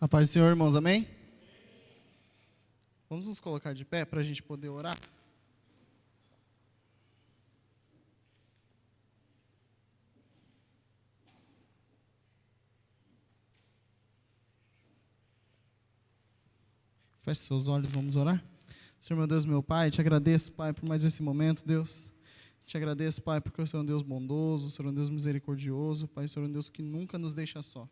A paz do Senhor, irmãos, amém? Vamos nos colocar de pé para a gente poder orar? Feche seus olhos, vamos orar? Senhor, meu Deus, meu Pai, te agradeço, Pai, por mais esse momento, Deus. Te agradeço, Pai, porque o Senhor é um Deus bondoso, o Senhor é um Deus misericordioso, Pai, o Senhor é um Deus que nunca nos deixa só.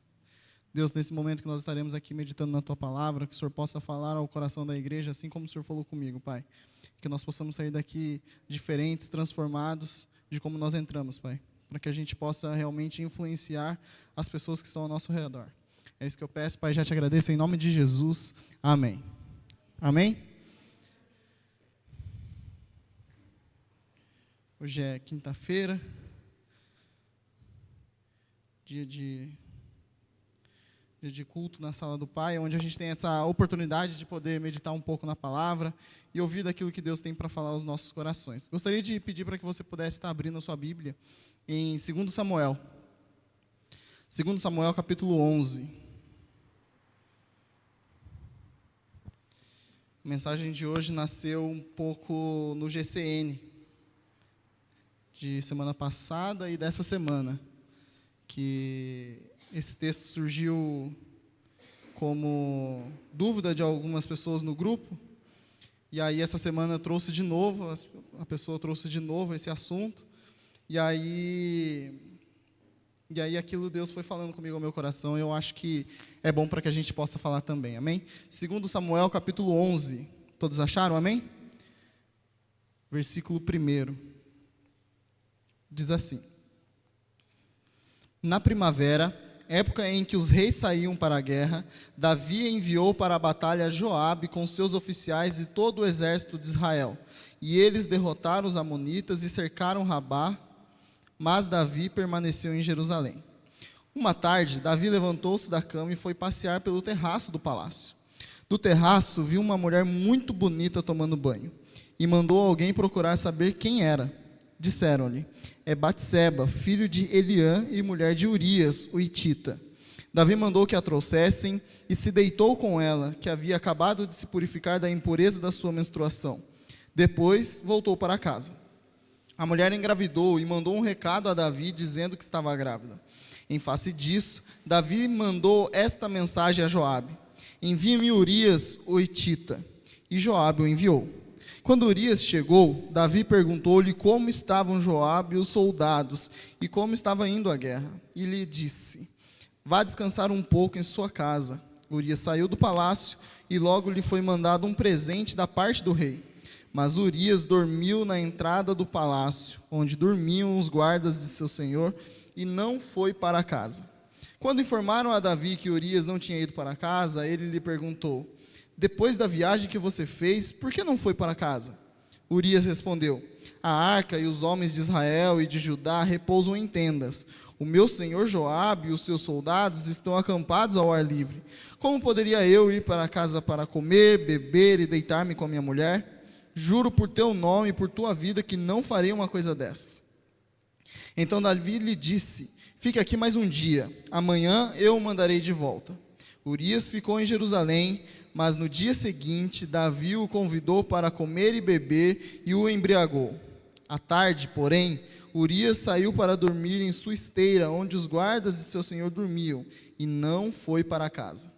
Deus, nesse momento que nós estaremos aqui meditando na Tua Palavra, que o Senhor possa falar ao coração da igreja, assim como o Senhor falou comigo, Pai. Que nós possamos sair daqui diferentes, transformados de como nós entramos, Pai. Para que a gente possa realmente influenciar as pessoas que estão ao nosso redor. É isso que eu peço, Pai, já te agradeço em nome de Jesus. Amém. Amém? Hoje é quinta-feira, dia de culto na sala do Pai, onde a gente tem essa oportunidade de poder meditar um pouco na palavra e ouvir daquilo que Deus tem para falar aos nossos corações. Gostaria de pedir para que você pudesse estar abrindo a sua Bíblia em 2 Samuel. 2 Samuel, capítulo 11. A mensagem de hoje nasceu um pouco no GCN, de semana passada e dessa semana, que esse texto surgiu como dúvida de algumas pessoas no grupo, e aí essa semana trouxe de novo, a pessoa trouxe de novo esse assunto, e aí aquilo Deus foi falando comigo ao meu coração, e eu acho que é bom para que a gente possa falar também, amém? 2 Samuel, capítulo 11, todos acharam, amém? Versículo 1, diz assim: Na primavera, época em que os reis saíam para a guerra, Davi enviou para a batalha Joabe com seus oficiais e todo o exército de Israel. E eles derrotaram os amonitas e cercaram Rabá, mas Davi permaneceu em Jerusalém. Uma tarde, Davi levantou-se da cama e foi passear pelo terraço do palácio. Do terraço, viu uma mulher muito bonita tomando banho, e mandou alguém procurar saber quem era. Disseram-lhe: é Batseba, filho de Eliã e mulher de Urias, o hitita. Davi mandou que a trouxessem e se deitou com ela, que havia acabado de se purificar da impureza da sua menstruação. Depois voltou para casa. A mulher engravidou e mandou um recado a Davi dizendo que estava grávida. Em face disso, Davi mandou esta mensagem a Joabe: envie-me Urias, o hitita. E Joabe o enviou. Quando Urias chegou, Davi perguntou-lhe como estavam Joabe e os soldados e como estava indo a guerra. E lhe disse: vá descansar um pouco em sua casa. Urias saiu do palácio e logo lhe foi mandado um presente da parte do rei. Mas Urias dormiu na entrada do palácio, onde dormiam os guardas de seu senhor, e não foi para casa. Quando informaram a Davi que Urias não tinha ido para casa, ele lhe perguntou: depois da viagem que você fez, por que não foi para casa? Urias respondeu: a arca e os homens de Israel e de Judá repousam em tendas. O meu senhor Joabe e os seus soldados estão acampados ao ar livre. Como poderia eu ir para casa para comer, beber e deitar-me com a minha mulher? Juro por teu nome e por tua vida que não farei uma coisa dessas. Então Davi lhe disse: fique aqui mais um dia, amanhã eu o mandarei de volta. Urias ficou em Jerusalém, mas no dia seguinte, Davi o convidou para comer e beber e o embriagou. À tarde, porém, Urias saiu para dormir em sua esteira, onde os guardas de seu senhor dormiam, e não foi para casa.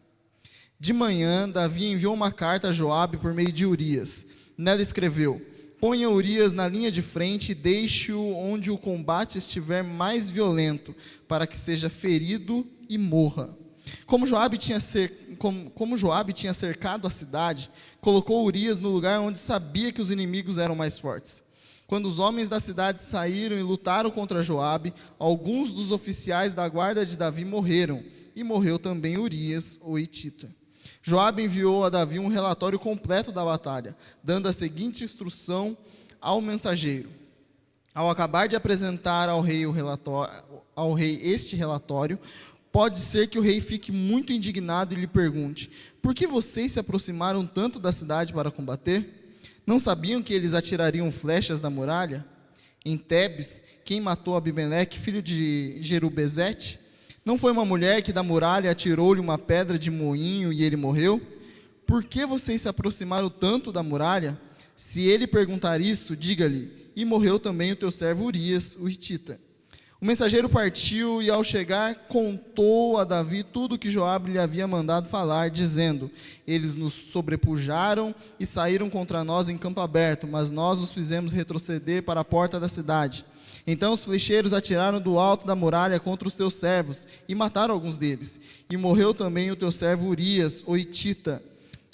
De manhã, Davi enviou uma carta a Joabe por meio de Urias. Nela escreveu: ponha Urias na linha de frente e deixe-o onde o combate estiver mais violento, para que seja ferido e morra. Como Joabe tinha cercado a cidade, colocou Urias no lugar onde sabia que os inimigos eram mais fortes. Quando os homens da cidade saíram e lutaram contra Joabe, alguns dos oficiais da guarda de Davi morreram, e morreu também Urias, o hitita. Joabe enviou a Davi um relatório completo da batalha, dando a seguinte instrução ao mensageiro: ao acabar de apresentar ao rei este relatório, pode ser que o rei fique muito indignado e lhe pergunte: por que vocês se aproximaram tanto da cidade para combater? Não sabiam que eles atirariam flechas da muralha? Em Tebes, quem matou Abimeleque, filho de Jerubezete? Não foi uma mulher que da muralha atirou-lhe uma pedra de moinho e ele morreu? Por que vocês se aproximaram tanto da muralha? Se ele perguntar isso, diga-lhe, e morreu também o teu servo Urias, o hitita. O mensageiro partiu e, ao chegar, contou a Davi tudo o que Joabe lhe havia mandado falar, dizendo: eles nos sobrepujaram e saíram contra nós em campo aberto, mas nós os fizemos retroceder para a porta da cidade. Então os flecheiros atiraram do alto da muralha contra os teus servos e mataram alguns deles. E morreu também o teu servo Urias, o hitita.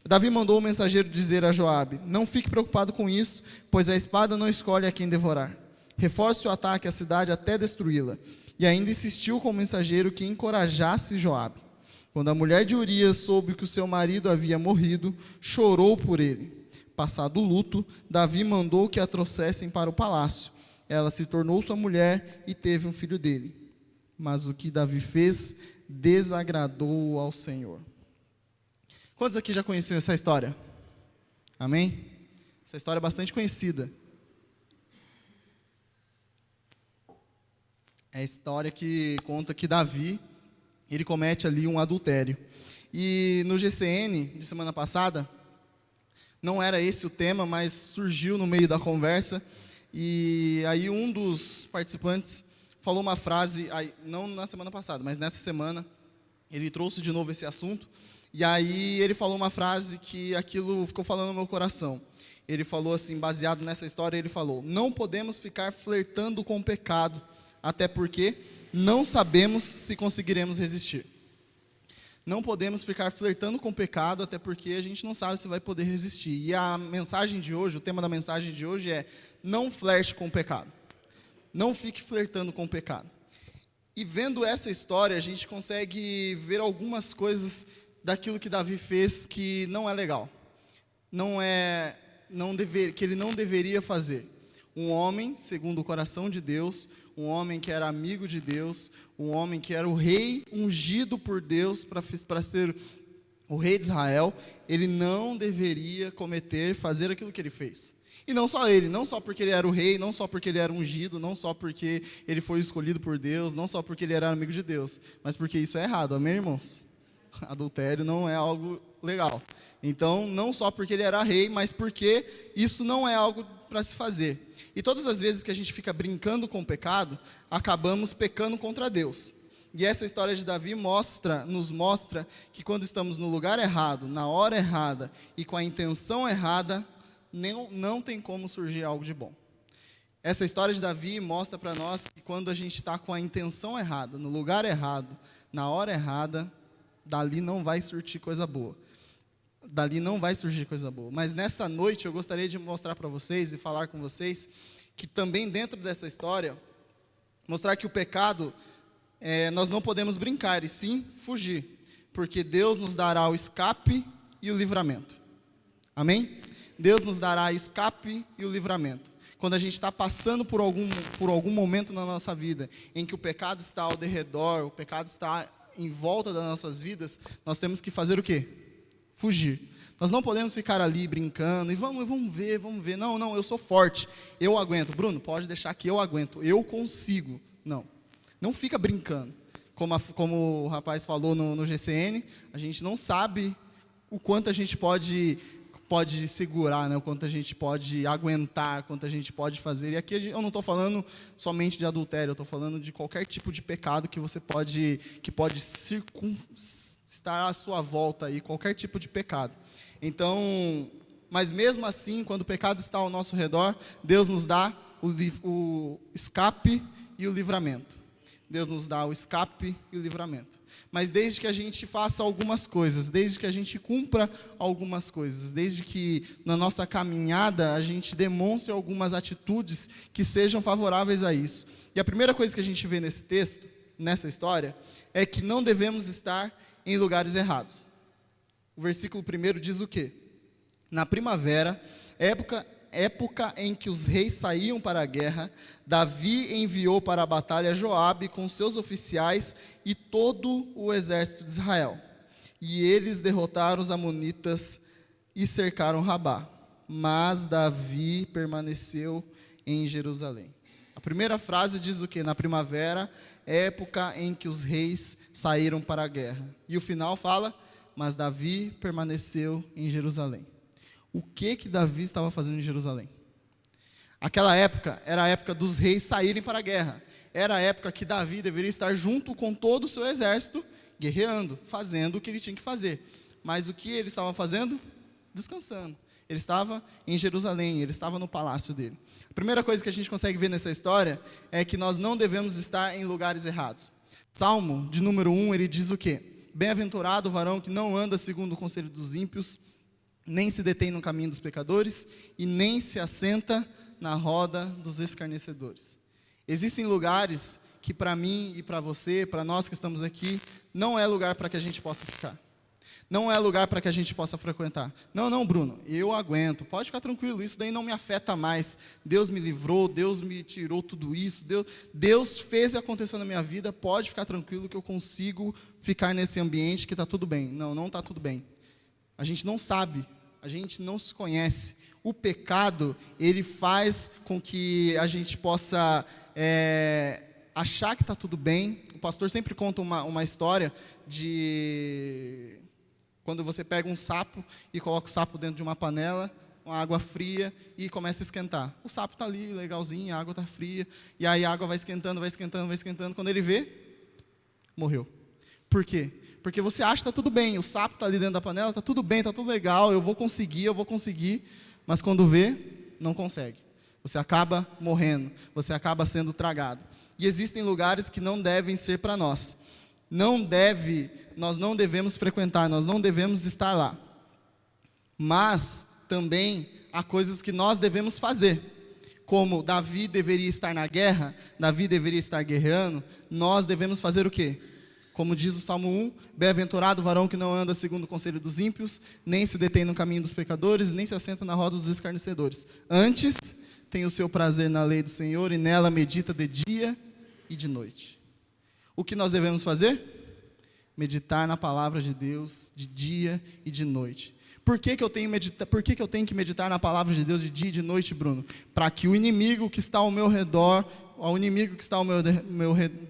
Davi mandou o mensageiro dizer a Joabe: não fique preocupado com isso, pois a espada não escolhe a quem devorar. Reforce o ataque à cidade até destruí-la. E ainda insistiu com o mensageiro que encorajasse Joabe. Quando a mulher de Urias soube que o seu marido havia morrido, chorou por ele. Passado o luto, Davi mandou que a trouxessem para o palácio. Ela se tornou sua mulher e teve um filho dele. Mas o que Davi fez desagradou ao Senhor. Quantos aqui já conheciam essa história? Amém? Essa história é bastante conhecida. É a história que conta que Davi, ele comete ali um adultério. E no GCN, de semana passada, não era esse o tema, mas surgiu no meio da conversa. E aí um dos participantes falou uma frase, não na semana passada, mas nessa semana, ele trouxe de novo esse assunto. E aí ele falou uma frase que aquilo ficou falando no meu coração. Ele falou assim, baseado nessa história, ele falou: não podemos ficar flertando com o pecado, até porque não sabemos se conseguiremos resistir. Não podemos ficar flertando com o pecado, até porque a gente não sabe se vai poder resistir. E a mensagem de hoje, o tema da mensagem de hoje é: não flerte com o pecado. Não fique flertando com o pecado. E vendo essa história, a gente consegue ver algumas coisas daquilo que Davi fez que não é legal. Que ele não deveria fazer. Um homem, segundo o coração de Deus, um homem que era amigo de Deus, um homem que era o rei ungido por Deus para ser o rei de Israel, ele não deveria fazer aquilo que ele fez. E não só ele, não só porque ele era o rei, não só porque ele era ungido, não só porque ele foi escolhido por Deus, não só porque ele era amigo de Deus, mas porque isso é errado, amém, irmãos? Adultério não é algo legal. Então, não só porque ele era rei, mas porque isso não é algo para se fazer. E todas as vezes que a gente fica brincando com o pecado, acabamos pecando contra Deus. E essa história de Davi nos mostra que quando estamos no lugar errado, na hora errada e com a intenção errada, não tem como surgir algo de bom. Essa história de Davi mostra para nós que quando a gente está com a intenção errada, no lugar errado, na hora errada, dali não vai surgir coisa boa. Mas nessa noite eu gostaria de mostrar para vocês e falar com vocês que também dentro dessa história, mostrar que o pecado, nós não podemos brincar e sim fugir, porque Deus nos dará o escape e o livramento. Amém? Deus nos dará o escape e o livramento. Quando a gente está passando por algum momento na nossa vida em que o pecado está ao derredor, o pecado está em volta das nossas vidas, nós temos que fazer o quê? Fugir. Nós não podemos ficar ali brincando e vamos ver. Não, eu sou forte, eu aguento. Bruno, pode deixar que eu aguento, eu consigo. Não fica brincando. Como o rapaz falou no GCN, a gente não sabe o quanto a gente pode segurar, né? O quanto a gente pode aguentar, quanto a gente pode fazer. E aqui eu não estou falando somente de adultério, eu estou falando de qualquer tipo de pecado que pode estar à sua volta aí, qualquer tipo de pecado. Então, mas mesmo assim, quando o pecado está ao nosso redor, Deus nos dá o escape e o livramento. Deus nos dá o escape e o livramento. Mas desde que a gente faça algumas coisas, desde que a gente cumpra algumas coisas, desde que na nossa caminhada a gente demonstre algumas atitudes que sejam favoráveis a isso. E a primeira coisa que a gente vê nesse texto, nessa história, é que não devemos estar em lugares errados. O versículo 1 diz o quê? Na primavera, época em que os reis saíam para a guerra, Davi enviou para a batalha Joabe com seus oficiais e todo o exército de Israel. E eles derrotaram os amonitas e cercaram Rabá. Mas Davi permaneceu em Jerusalém. A primeira frase diz o quê? Na primavera, época em que os reis saíram para a guerra. E o final fala, mas Davi permaneceu em Jerusalém. O que Davi estava fazendo em Jerusalém? Aquela época era a época dos reis saírem para a guerra. Era a época que Davi deveria estar junto com todo o seu exército, guerreando, fazendo o que ele tinha que fazer. Mas o que ele estava fazendo? Descansando. Ele estava em Jerusalém, ele estava no palácio dele. A primeira coisa que a gente consegue ver nessa história é que nós não devemos estar em lugares errados. Salmo de número 1, ele diz o quê? Bem-aventurado o varão que não anda segundo o conselho dos ímpios, nem se detém no caminho dos pecadores, e nem se assenta na roda dos escarnecedores. Existem lugares que para mim e para você, para nós que estamos aqui, não é lugar para que a gente possa ficar. Não é lugar para que a gente possa frequentar. Não, Bruno, eu aguento, pode ficar tranquilo, isso daí não me afeta mais. Deus me livrou, Deus me tirou tudo isso, Deus fez e aconteceu na minha vida, pode ficar tranquilo que eu consigo ficar nesse ambiente que está tudo bem. Não está tudo bem. A gente não sabe, a gente não se conhece. O pecado, ele faz com que a gente possa achar que está tudo bem. O pastor sempre conta uma história de quando você pega um sapo e coloca o sapo dentro de uma panela, uma água fria e começa a esquentar. O sapo está ali, legalzinho, a água está fria, e aí a água vai esquentando, vai esquentando, vai esquentando. Quando ele vê, morreu. Por quê? Porque você acha que está tudo bem, o sapo está ali dentro da panela, está tudo bem, está tudo legal, eu vou conseguir, mas quando vê, não consegue. Você acaba morrendo, você acaba sendo tragado. E existem lugares que não devem ser para nós. Nós não devemos frequentar, nós não devemos estar lá. Mas também há coisas que nós devemos fazer. Como Davi deveria estar na guerra, Davi deveria estar guerreando, nós devemos fazer o quê? Como diz o Salmo 1, bem-aventurado o varão que não anda segundo o conselho dos ímpios, nem se detém no caminho dos pecadores, nem se assenta na roda dos escarnecedores. Antes, tem o seu prazer na lei do Senhor, e nela medita de dia e de noite. O que nós devemos fazer? Meditar na palavra de Deus de dia e de noite. Por que eu tenho que meditar na palavra de Deus de dia e de noite, Bruno? Para que o inimigo que está ao meu redor,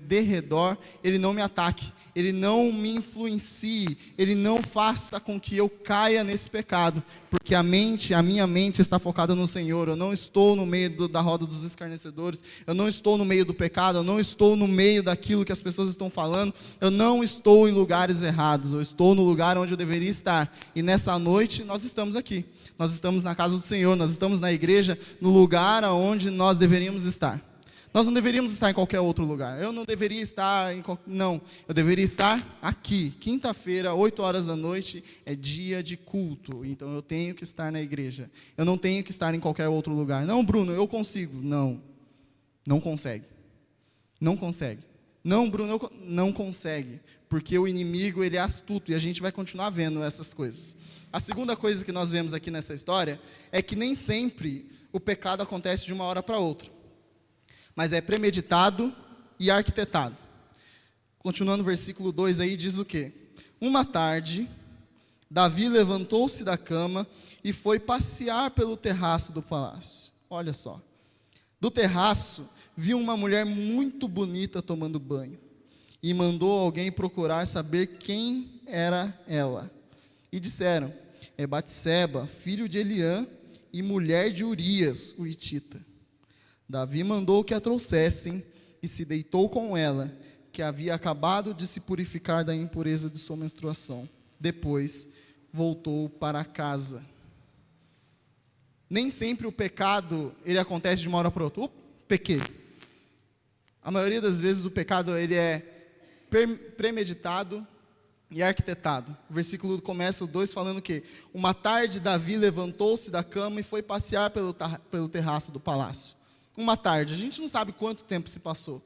derredor, ele não me ataque, ele não me influencie, ele não faça com que eu caia nesse pecado, porque a minha mente está focada no Senhor. Eu não estou no meio da roda dos escarnecedores, eu não estou no meio do pecado, eu não estou no meio daquilo que as pessoas estão falando, eu não estou em lugares errados, eu estou no lugar onde eu deveria estar. E nessa noite nós estamos aqui, nós estamos na casa do Senhor, nós estamos na igreja, no lugar onde nós deveríamos estar. Nós não deveríamos estar em qualquer outro lugar. Eu não deveria estar eu deveria estar aqui. Quinta-feira, 8 horas da noite, é dia de culto. Então eu tenho que estar na igreja. Eu não tenho que estar em qualquer outro lugar. Não, Bruno, eu consigo. Não consegue. Não consegue. Não, Bruno, não consegue. Porque o inimigo, ele é astuto, e a gente vai continuar vendo essas coisas. A segunda coisa que nós vemos aqui nessa história é que nem sempre o pecado acontece de uma hora para outra, mas é premeditado e arquitetado. Continuando o versículo 2 aí, diz o quê? Uma tarde, Davi levantou-se da cama e foi passear pelo terraço do palácio. Olha só. Do terraço, viu uma mulher muito bonita tomando banho. E mandou alguém procurar saber quem era ela. E disseram, é Batseba, filho de Eliã e mulher de Urias, o hitita. Davi mandou que a trouxessem e se deitou com ela, que havia acabado de se purificar da impureza de sua menstruação. Depois, voltou para casa. Nem sempre o pecado, ele acontece de uma hora para outra. Pequei. A maioria das vezes o pecado, ele é premeditado e arquitetado. O versículo começa o 2 falando o quê? Uma tarde Davi levantou-se da cama e foi passear pelo terraço do palácio. Uma tarde, a gente não sabe quanto tempo se passou.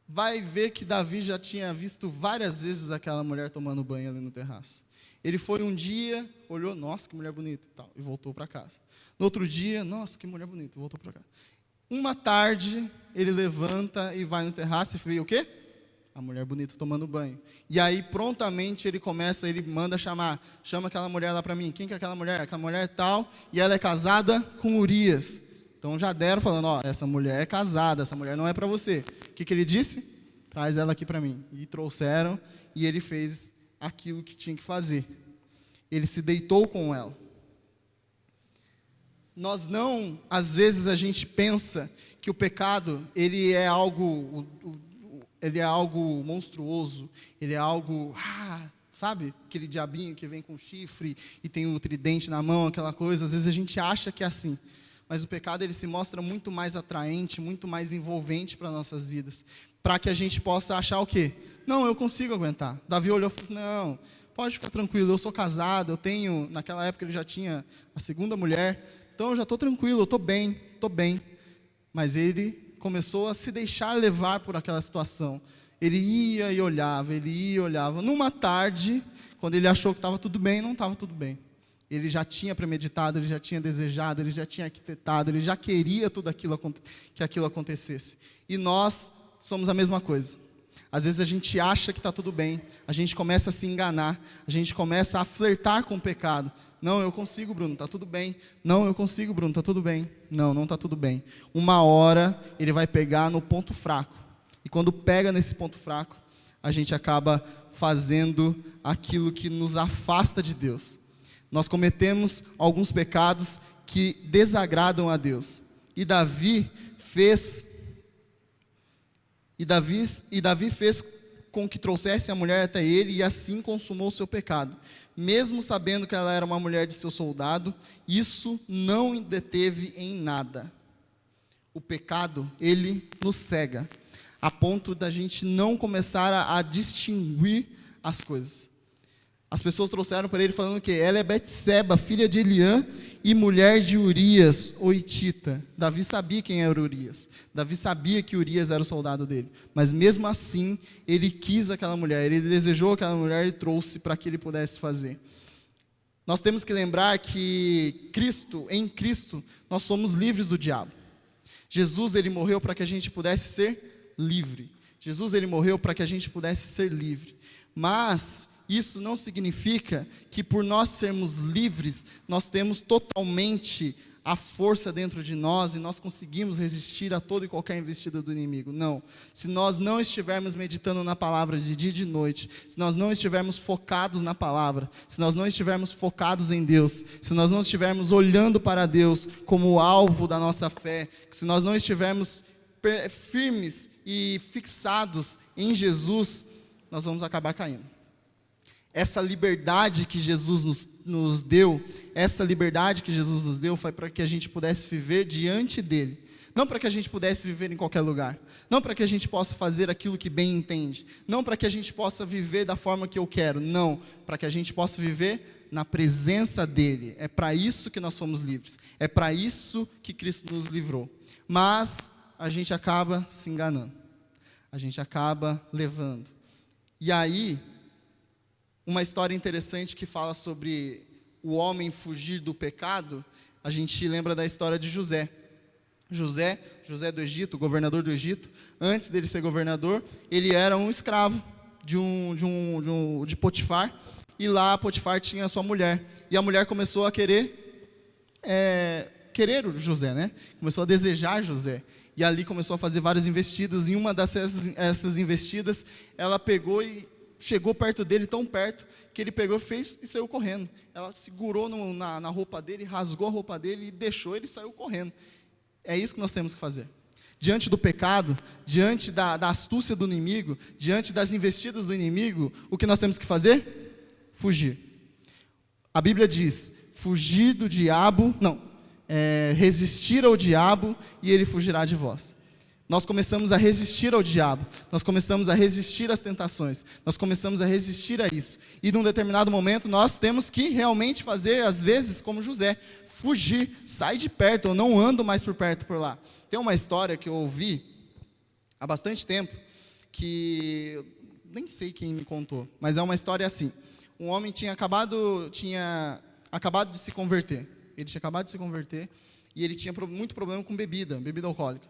Vai ver que Davi já tinha visto várias vezes aquela mulher tomando banho ali no terraço. Ele foi um dia, olhou, nossa, que mulher bonita e tal, e voltou para casa. No outro dia, nossa, que mulher bonita, e voltou para casa. Uma tarde, ele levanta e vai no terraço e vê o quê? A mulher bonita tomando banho. E aí, prontamente, ele manda chama aquela mulher lá para mim. Quem que é aquela mulher? Aquela mulher tal, e ela é casada com Urias. Então já deram falando, essa mulher é casada, essa mulher não é para você. O que ele disse? traz ela aqui para mim. E trouxeram, e ele fez aquilo que tinha que fazer. Ele se deitou com ela. Nós não, às vezes a gente pensa que o pecado, ele é algo monstruoso, ele é algo, sabe? Aquele diabinho que vem com chifre e tem o tridente na mão, aquela coisa. Às vezes a gente acha que é assim. Mas o pecado, ele se mostra muito mais atraente, muito mais envolvente para nossas vidas. Para que a gente possa achar o quê? Não, eu consigo aguentar. Davi olhou e falou assim, não, pode ficar tranquilo, eu sou casado, eu tenho, naquela época ele já tinha a segunda mulher, então eu já estou tranquilo, eu estou bem. Mas ele começou a se deixar levar por aquela situação. Ele ia e olhava. Numa tarde, quando ele achou que estava tudo bem, não estava tudo bem. Ele já tinha premeditado, ele já tinha desejado, ele já tinha arquitetado, ele já queria tudo aquilo, que aquilo acontecesse. E nós somos a mesma coisa. Às vezes a gente acha que está tudo bem, a gente começa a se enganar, a gente começa a flertar com o pecado. Não, eu consigo, Bruno, está tudo bem. Não, eu consigo, Bruno, está tudo bem. Não, não está tudo bem. Uma hora ele vai pegar no ponto fraco. E quando pega nesse ponto fraco, a gente acaba fazendo aquilo que nos afasta de Deus. Nós cometemos alguns pecados que desagradam a Deus. E Davi fez com que trouxesse a mulher até ele e assim consumou o seu pecado. Mesmo sabendo que ela era uma mulher de seu soldado, isso não o deteve em nada. O pecado, ele nos cega, a ponto da gente não começar a distinguir as coisas. As pessoas trouxeram para ele falando que ela é Betseba, filha de Eliã e mulher de Urias, o hitita. Davi sabia quem era Urias. Davi sabia que Urias era o soldado dele. Mas mesmo assim, ele quis aquela mulher, ele desejou aquela mulher e trouxe para que ele pudesse fazer. Nós temos que lembrar que em Cristo, nós somos livres do diabo. Jesus, ele morreu para que a gente pudesse ser livre. Jesus, ele morreu para que a gente pudesse ser livre. Mas isso não significa que por nós sermos livres, nós temos totalmente a força dentro de nós e nós conseguimos resistir a toda e qualquer investida do inimigo. Não. Se nós não estivermos meditando na palavra de dia e de noite, se nós não estivermos focados na palavra, se nós não estivermos focados em Deus, se nós não estivermos olhando para Deus como o alvo da nossa fé, se nós não estivermos firmes e fixados em Jesus, nós vamos acabar caindo. Essa liberdade que Jesus nos deu, foi para que a gente pudesse viver diante dele. Não para que a gente pudesse viver em qualquer lugar. Não para que a gente possa fazer aquilo que bem entende. Não para que a gente possa viver da forma que eu quero. Não, para que a gente possa viver na presença dele. É para isso que nós fomos livres. É para isso que Cristo nos livrou. Mas a gente acaba se enganando. A gente acaba levando. E aí, uma história interessante que fala sobre o homem fugir do pecado, a gente lembra da história de José. José do Egito, governador do Egito, antes dele ser governador, ele era um escravo de Potifar, e lá Potifar tinha a sua mulher, e a mulher começou a querer o José, né? Começou a desejar José, e ali começou a fazer várias investidas, e uma dessas investidas, ela pegou e chegou perto dele, tão perto, que ele pegou, fez e saiu correndo. Ela segurou na roupa dele, rasgou a roupa dele e deixou, ele saiu correndo. É isso que nós temos que fazer. Diante do pecado, diante da astúcia do inimigo, diante das investidas do inimigo, o que nós temos que fazer? Fugir. A Bíblia diz, fugir do diabo, resistir ao diabo e ele fugirá de vós. Nós começamos a resistir ao diabo, nós começamos a resistir às tentações, nós começamos a resistir a isso. E num determinado momento nós temos que realmente fazer, às vezes, como José, fugir, sair de perto, eu não ando mais por perto por lá. Tem uma história que eu ouvi há bastante tempo, que eu nem sei quem me contou, mas é uma história assim. Um homem tinha acabado de se converter, e ele tinha muito problema com bebida alcoólica.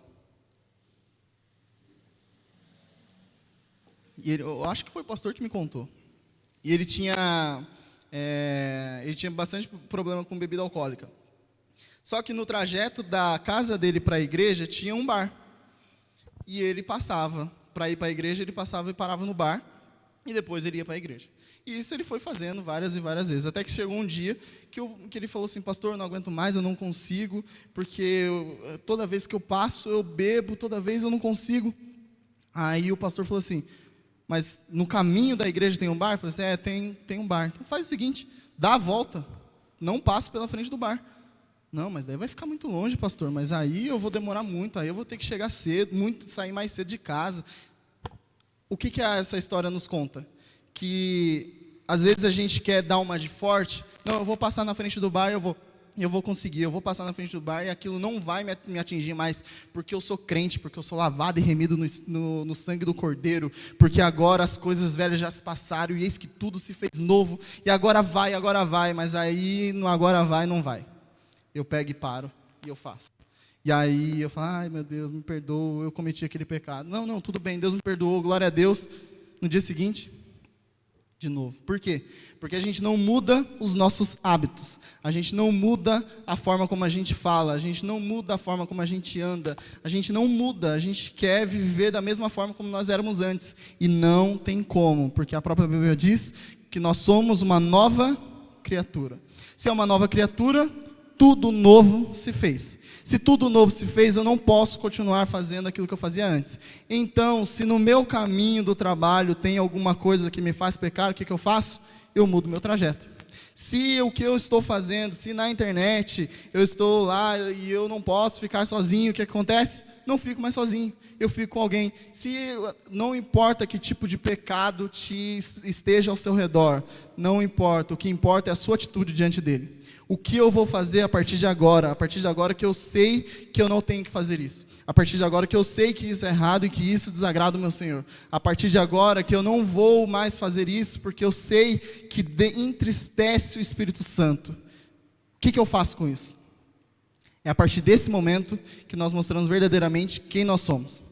E eu acho que foi o pastor que me contou. E ele tinha bastante problema com bebida alcoólica. Só que no trajeto da casa dele para a igreja tinha um bar. E ele passava para ir para a igreja, ele passava e parava no bar, e depois ele ia para a igreja. E isso ele foi fazendo várias e várias vezes, até que chegou um dia que ele falou assim: pastor, eu não aguento mais, eu não consigo, porque toda vez que eu passo, eu bebo, toda vez eu não consigo. Aí o pastor falou assim: mas no caminho da igreja tem um bar? Eu falei assim: tem um bar. Então faz o seguinte, dá a volta, não passe pela frente do bar. Não, mas daí vai ficar muito longe, pastor, mas aí eu vou demorar muito, aí eu vou ter que chegar cedo, sair mais cedo de casa. O que essa história nos conta? Que às vezes a gente quer dar uma de forte. Não, eu vou passar na frente do bar, eu vou conseguir, eu vou passar na frente do bar e aquilo não vai me atingir mais, porque eu sou crente, porque eu sou lavado e remido no sangue do Cordeiro, porque agora as coisas velhas já se passaram e eis que tudo se fez novo, e agora vai, mas aí no agora vai, não vai. Eu pego e paro e eu faço. E aí eu falo: ai meu Deus, me perdoa, eu cometi aquele pecado. Não, tudo bem, Deus me perdoou, glória a Deus. No dia seguinte, de novo. Por quê? Porque a gente não muda os nossos hábitos, a gente não muda a forma como a gente fala, a gente não muda a forma como a gente anda, a gente não muda, a gente quer viver da mesma forma como nós éramos antes, e não tem como, porque a própria Bíblia diz que nós somos uma nova criatura. Se é uma nova criatura, tudo novo se fez. Se tudo novo se fez, eu não posso continuar fazendo aquilo que eu fazia antes. Então, se no meu caminho do trabalho tem alguma coisa que me faz pecar, o que eu faço? Eu mudo meu trajeto. Se o que eu estou fazendo, se na internet eu estou lá e eu não posso ficar sozinho, o que acontece? Não fico mais sozinho, eu fico com alguém. Se não importa que tipo de pecado esteja ao seu redor, não importa, o que importa é a sua atitude diante dele. O que eu vou fazer a partir de agora? A partir de agora que eu sei que eu não tenho que fazer isso. A partir de agora que eu sei que isso é errado e que isso desagrada o meu Senhor. A partir de agora que eu não vou mais fazer isso porque eu sei que entristece o Espírito Santo. O que eu faço com isso? É a partir desse momento que nós mostramos verdadeiramente quem nós somos.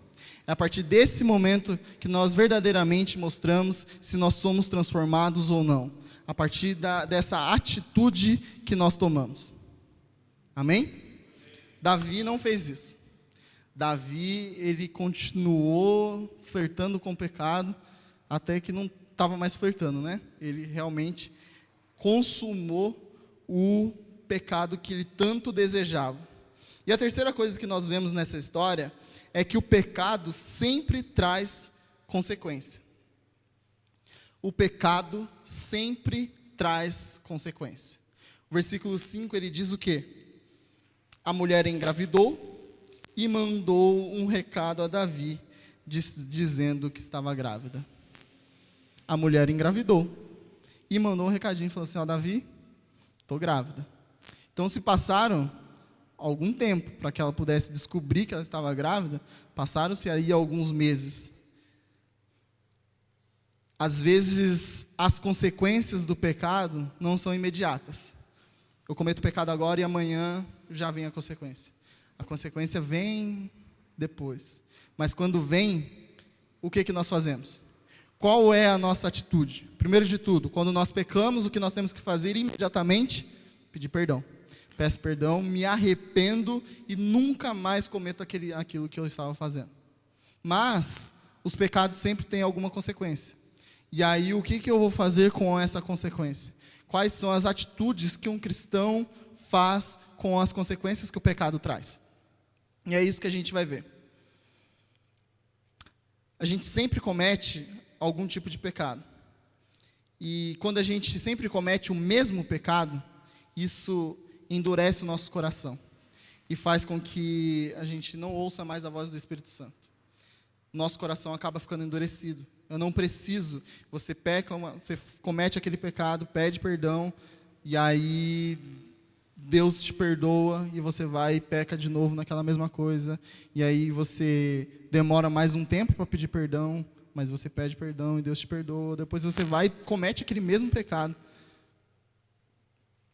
É a partir desse momento que nós verdadeiramente mostramos se nós somos transformados ou não. A partir dessa atitude que nós tomamos. Amém? Davi não fez isso. Davi, ele continuou flertando com o pecado, até que não estava mais flertando, né? Ele realmente consumou o pecado que ele tanto desejava. E a terceira coisa que nós vemos nessa história é que o pecado sempre traz consequência. O pecado sempre traz consequência. O versículo 5, ele diz o quê? A mulher engravidou e mandou um recado a Davi, dizendo que estava grávida. A mulher engravidou e mandou um recadinho, falou assim: ó, Davi, estou grávida. Então se passaram algum tempo para que ela pudesse descobrir que ela estava grávida, passaram-se aí alguns meses. Às vezes, as consequências do pecado não são imediatas. Eu cometo pecado agora e amanhã já vem a consequência. A consequência vem depois. Mas quando vem, o que nós fazemos? Qual é a nossa atitude? Primeiro de tudo, quando nós pecamos, o que nós temos que fazer imediatamente? Pedir perdão. Peço perdão, me arrependo e nunca mais cometo aquilo que eu estava fazendo. Mas, os pecados sempre têm alguma consequência. E aí, o que eu vou fazer com essa consequência? Quais são as atitudes que um cristão faz com as consequências que o pecado traz? E é isso que a gente vai ver. A gente sempre comete algum tipo de pecado. E quando a gente sempre comete o mesmo pecado, isso endurece o nosso coração. E faz com que a gente não ouça mais a voz do Espírito Santo. Nosso coração acaba ficando endurecido. Eu não preciso. Você peca, você comete aquele pecado, pede perdão, e aí Deus te perdoa, e você vai e peca de novo naquela mesma coisa, e aí você demora mais um tempo para pedir perdão, mas você pede perdão e Deus te perdoa, depois você vai e comete aquele mesmo pecado.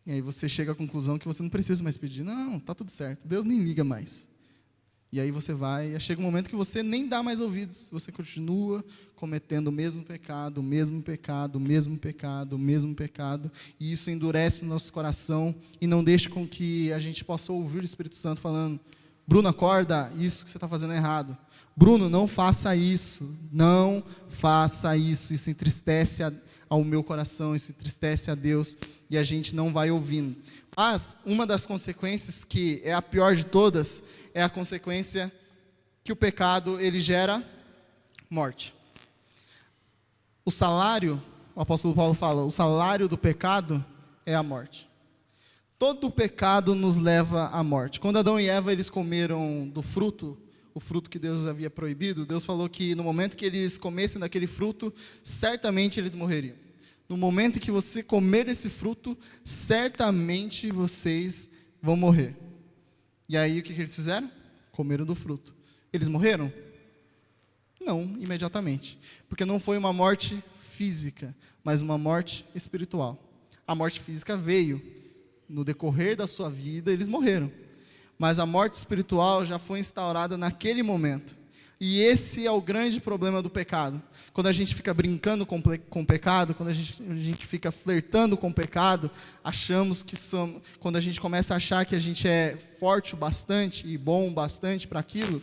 E aí você chega à conclusão que você não precisa mais pedir. Não, está tudo certo, Deus nem liga mais. E aí você vai, chega um momento que você nem dá mais ouvidos, você continua cometendo o mesmo pecado, o mesmo pecado, o mesmo pecado, o mesmo pecado, e isso endurece o nosso coração e não deixa com que a gente possa ouvir o Espírito Santo falando: Bruno, acorda, isso que você está fazendo é errado. Bruno, não faça isso, não faça isso, isso entristece ao meu coração, isso entristece a Deus, e a gente não vai ouvindo. Mas uma das consequências, que é a pior de todas, é a consequência que o pecado, ele gera morte. O salário, o apóstolo Paulo fala, o salário do pecado é a morte. Todo pecado nos leva à morte. Quando Adão e Eva, eles comeram do fruto, o fruto que Deus havia proibido, Deus falou que no momento que eles comessem daquele fruto, certamente eles morreriam. No momento que você comer desse fruto, certamente vocês vão morrer. E aí o que eles fizeram? Comeram do fruto. Eles morreram? Não, imediatamente. Porque não foi uma morte física, mas uma morte espiritual. A morte física veio. No decorrer da sua vida, eles morreram. Mas a morte espiritual já foi instaurada naquele momento. E esse é o grande problema do pecado. Quando a gente fica brincando com o pecado, quando a gente fica flertando com o pecado, achamos que somos, quando a gente começa a achar que a gente é forte o bastante e bom o bastante para aquilo,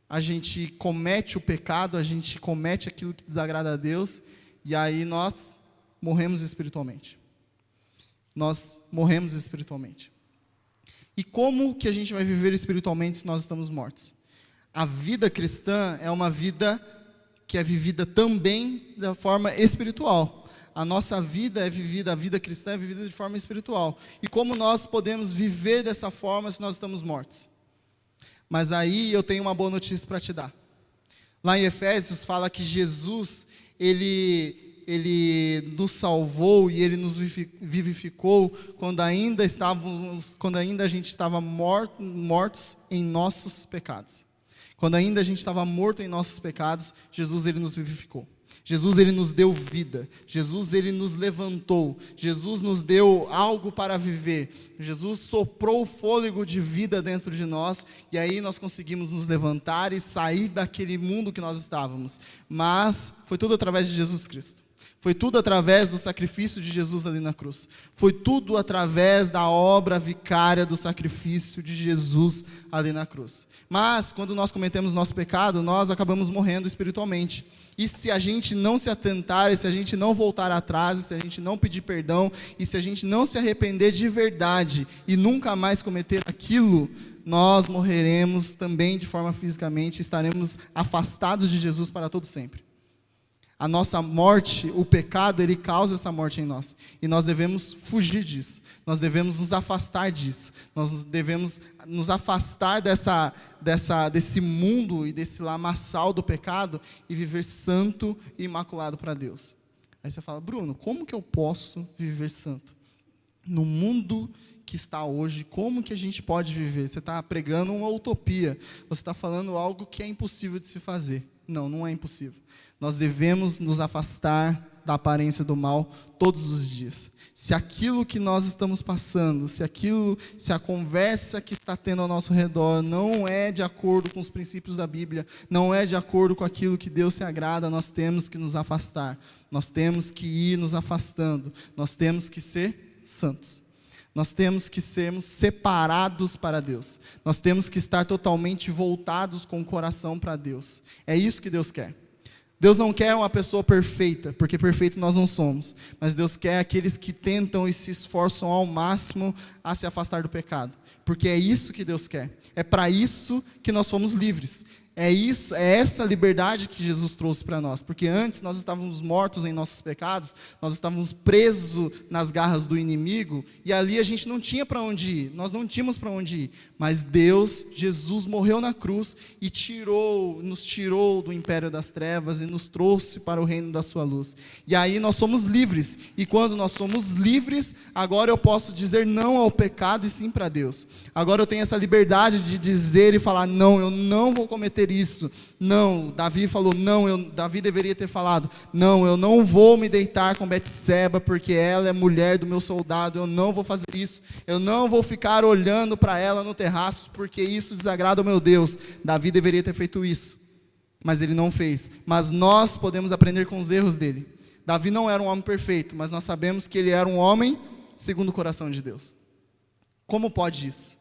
a gente comete o pecado, a gente comete aquilo que desagrada a Deus, e aí nós morremos espiritualmente. Nós morremos espiritualmente. E como que a gente vai viver espiritualmente se nós estamos mortos? A vida cristã é uma vida que é vivida também da forma espiritual. A nossa vida é vivida, a vida cristã é vivida de forma espiritual. E como nós podemos viver dessa forma se nós estamos mortos? Mas aí eu tenho uma boa notícia para te dar. Lá em Efésios fala que Jesus, Ele nos salvou e Ele nos vivificou quando ainda a gente estava mortos em nossos pecados. Quando ainda a gente estava morto em nossos pecados, Jesus, Ele nos vivificou. Jesus, Ele nos deu vida. Jesus, Ele nos levantou. Jesus nos deu algo para viver. Jesus soprou o fôlego de vida dentro de nós, e aí nós conseguimos nos levantar e sair daquele mundo que nós estávamos. Mas foi tudo através de Jesus Cristo. Foi tudo através do sacrifício de Jesus ali na cruz. Foi tudo através da obra vicária do sacrifício de Jesus ali na cruz. Mas, quando nós cometemos nosso pecado, nós acabamos morrendo espiritualmente. E se a gente não se atentar, e se a gente não voltar atrás, e se a gente não pedir perdão, e se a gente não se arrepender de verdade, e nunca mais cometer aquilo, nós morreremos também de forma fisicamente, estaremos afastados de Jesus para todo sempre. A nossa morte, o pecado, ele causa essa morte em nós. E nós devemos fugir disso. Nós devemos nos afastar disso. Nós devemos nos afastar desse mundo e desse lamaçal do pecado e viver santo e imaculado para Deus. Aí você fala, Bruno, como que eu posso viver santo? No mundo que está hoje, como que a gente pode viver? Você está pregando uma utopia. Você está falando algo que é impossível de se fazer. Não, não é impossível. Nós devemos nos afastar da aparência do mal todos os dias. Se aquilo que nós estamos passando, se a conversa que está tendo ao nosso redor não é de acordo com os princípios da Bíblia, não é de acordo com aquilo que Deus se agrada, nós temos que nos afastar. Nós temos que ir nos afastando. Nós temos que ser santos. Nós temos que sermos separados para Deus. Nós temos que estar totalmente voltados com o coração para Deus. É isso que Deus quer. Deus não quer uma pessoa perfeita, porque perfeito nós não somos. Mas Deus quer aqueles que tentam e se esforçam ao máximo a se afastar do pecado. Porque é isso que Deus quer. É para isso que nós fomos livres. É essa liberdade que Jesus trouxe para nós, porque antes nós estávamos mortos em nossos pecados, nós estávamos presos nas garras do inimigo, e ali a gente não tinha para onde ir, nós não tínhamos para onde ir, mas Deus, Jesus morreu na cruz e nos tirou do império das trevas e nos trouxe para o reino da sua luz, e aí nós somos livres, e quando nós somos livres, agora eu posso dizer não ao pecado e sim para Deus, agora eu tenho essa liberdade de dizer e falar, não, eu não vou cometer isso, não, Davi falou, não, Davi deveria ter falado, não, eu não vou me deitar com Betseba, porque ela é mulher do meu soldado, eu não vou fazer isso, eu não vou ficar olhando para ela no terraço, porque isso desagrada ao meu Deus. Davi deveria ter feito isso, mas ele não fez, mas nós podemos aprender com os erros dele. Davi não era um homem perfeito, mas nós sabemos que ele era um homem segundo o coração de Deus. Como pode isso?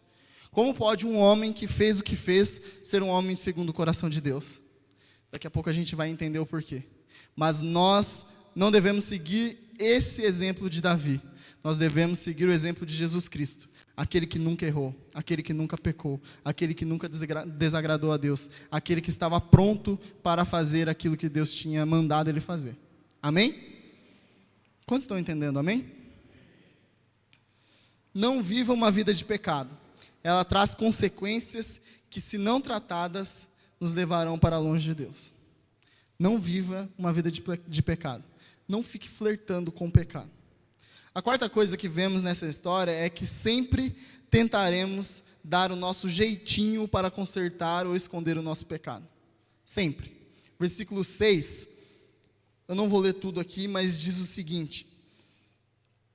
Como pode um homem que fez o que fez ser um homem segundo o coração de Deus? Daqui a pouco a gente vai entender o porquê. Mas nós não devemos seguir esse exemplo de Davi. Nós devemos seguir o exemplo de Jesus Cristo. Aquele que nunca errou, aquele que nunca pecou, aquele que nunca desagradou a Deus, aquele que estava pronto para fazer aquilo que Deus tinha mandado ele fazer. Amém? Quantos estão entendendo, amém? Não viva uma vida de pecado. Ela traz consequências que, se não tratadas, nos levarão para longe de Deus. Não viva uma vida de pecado. Não fique flertando com o pecado. A quarta coisa que vemos nessa história é que sempre tentaremos dar o nosso jeitinho para consertar ou esconder o nosso pecado. Sempre. Versículo 6, eu não vou ler tudo aqui, mas diz o seguinte: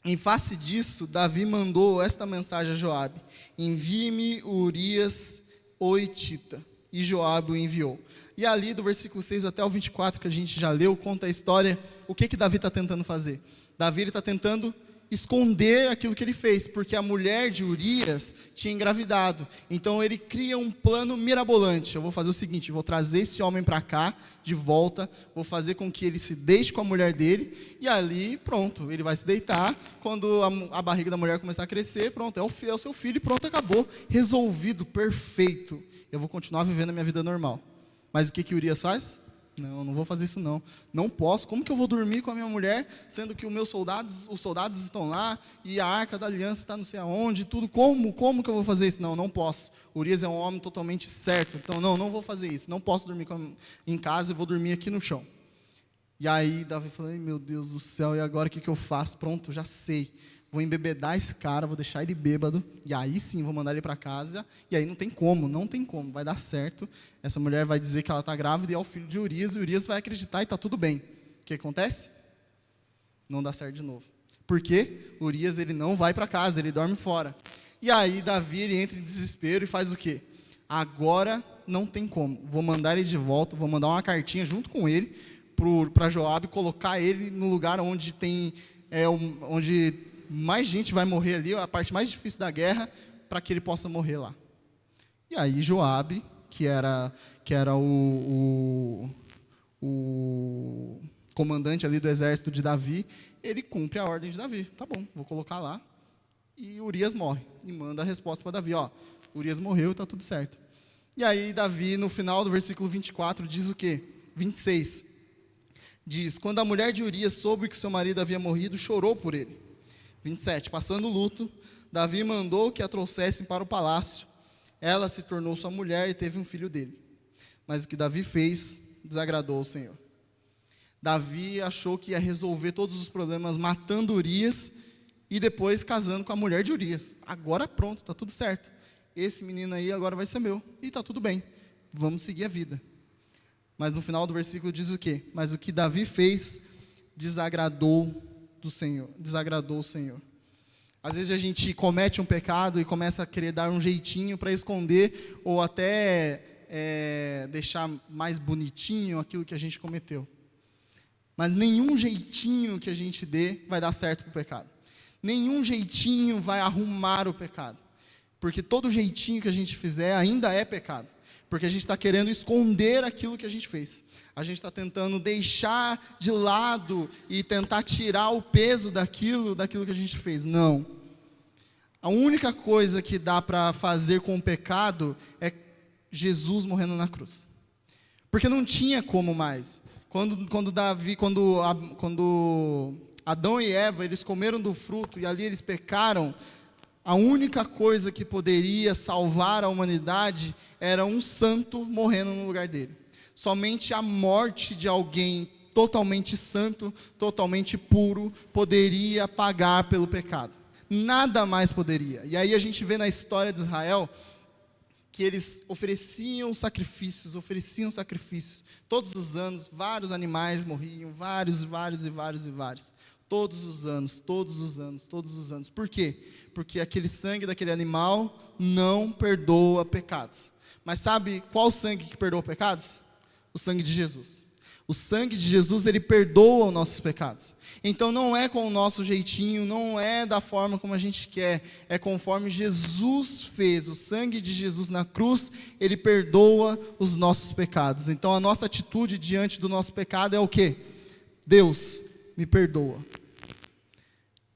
em face disso, Davi mandou esta mensagem a Joabe: envie-me Urias o Hitita. E Joabe o enviou. E ali do versículo 6 até o 24, que a gente já leu, conta a história. O que Davi está tentando fazer? Davi está tentando esconder aquilo que ele fez, porque a mulher de Urias tinha engravidado. Então ele cria um plano mirabolante. Eu vou fazer o seguinte: vou trazer esse homem para cá, de volta, vou fazer com que ele se deite com a mulher dele, e ali, pronto, ele vai se deitar. Quando a barriga da mulher começar a crescer, pronto, é o seu filho, e pronto, acabou, resolvido, perfeito. Eu vou continuar vivendo a minha vida normal. Mas o que Urias faz? Não vou fazer isso não. Não posso. Como que eu vou dormir com a minha mulher, sendo que os soldados estão lá, e a arca da aliança está não sei aonde, tudo. Como que eu vou fazer isso? Não posso. Urias é um homem totalmente certo. Então não vou fazer isso. Não posso dormir em casa, eu vou dormir aqui no chão. E aí Davi falou: meu Deus do céu, e agora o que eu faço? Pronto, já sei. Vou embebedar esse cara, vou deixar ele bêbado, e aí sim vou mandar ele para casa, e aí não tem como, vai dar certo. Essa mulher vai dizer que ela está grávida e é o filho de Urias, e Urias vai acreditar e está tudo bem. O que acontece? Não dá certo de novo. Por quê? Urias, ele não vai para casa, ele dorme fora. E aí Davi, ele entra em desespero e faz o quê? Agora não tem como, vou mandar ele de volta, vou mandar uma cartinha junto com ele para Joabe, colocar ele no lugar onde tem, onde mais gente vai morrer ali, a parte mais difícil da guerra, para que ele possa morrer lá. E aí Joabe, que era o comandante ali do exército de Davi, ele cumpre a ordem de Davi. Tá bom, vou colocar lá. E Urias morre. E manda a resposta para Davi: Urias morreu, está tudo certo. E aí Davi, no final do versículo 24, diz o quê? 26. Diz: quando a mulher de Urias soube que seu marido havia morrido, chorou por ele. 27. Passando o luto, Davi mandou que a trouxessem para o palácio. Ela se tornou sua mulher e teve um filho dele. Mas o que Davi fez desagradou ao Senhor. Davi achou que ia resolver todos os problemas matando Urias e depois casando com a mulher de Urias. Agora pronto, está tudo certo. Esse menino aí agora vai ser meu. E está tudo bem, vamos seguir a vida. Mas no final do versículo diz o quê? Mas o que Davi fez desagradou o Senhor. Às vezes a gente comete um pecado e começa a querer dar um jeitinho para esconder ou até deixar mais bonitinho aquilo que a gente cometeu. Mas nenhum jeitinho que a gente dê vai dar certo para o pecado. Nenhum jeitinho vai arrumar o pecado. Porque todo jeitinho que a gente fizer ainda é pecado. Porque a gente está querendo esconder aquilo que a gente fez. A gente está tentando deixar de lado e tentar tirar o peso daquilo que a gente fez. Não. A única coisa que dá para fazer com o pecado é Jesus morrendo na cruz. Porque não tinha como mais. Quando Adão e Eva, eles comeram do fruto e ali eles pecaram, a única coisa que poderia salvar a humanidade era um santo morrendo no lugar dele. Somente a morte de alguém totalmente santo, totalmente puro, poderia pagar pelo pecado. Nada mais poderia. E aí a gente vê na história de Israel que eles ofereciam sacrifícios. Todos os anos, vários animais morriam, vários. Todos os anos. Por quê? Porque aquele sangue daquele animal não perdoa pecados. Mas sabe qual sangue que perdoa pecados? O sangue de Jesus. O sangue de Jesus, ele perdoa os nossos pecados. Então não é com o nosso jeitinho, não é da forma como a gente quer, é conforme Jesus fez. O sangue de Jesus na cruz, ele perdoa os nossos pecados. Então a nossa atitude diante do nosso pecado é o quê? Deus, me perdoa.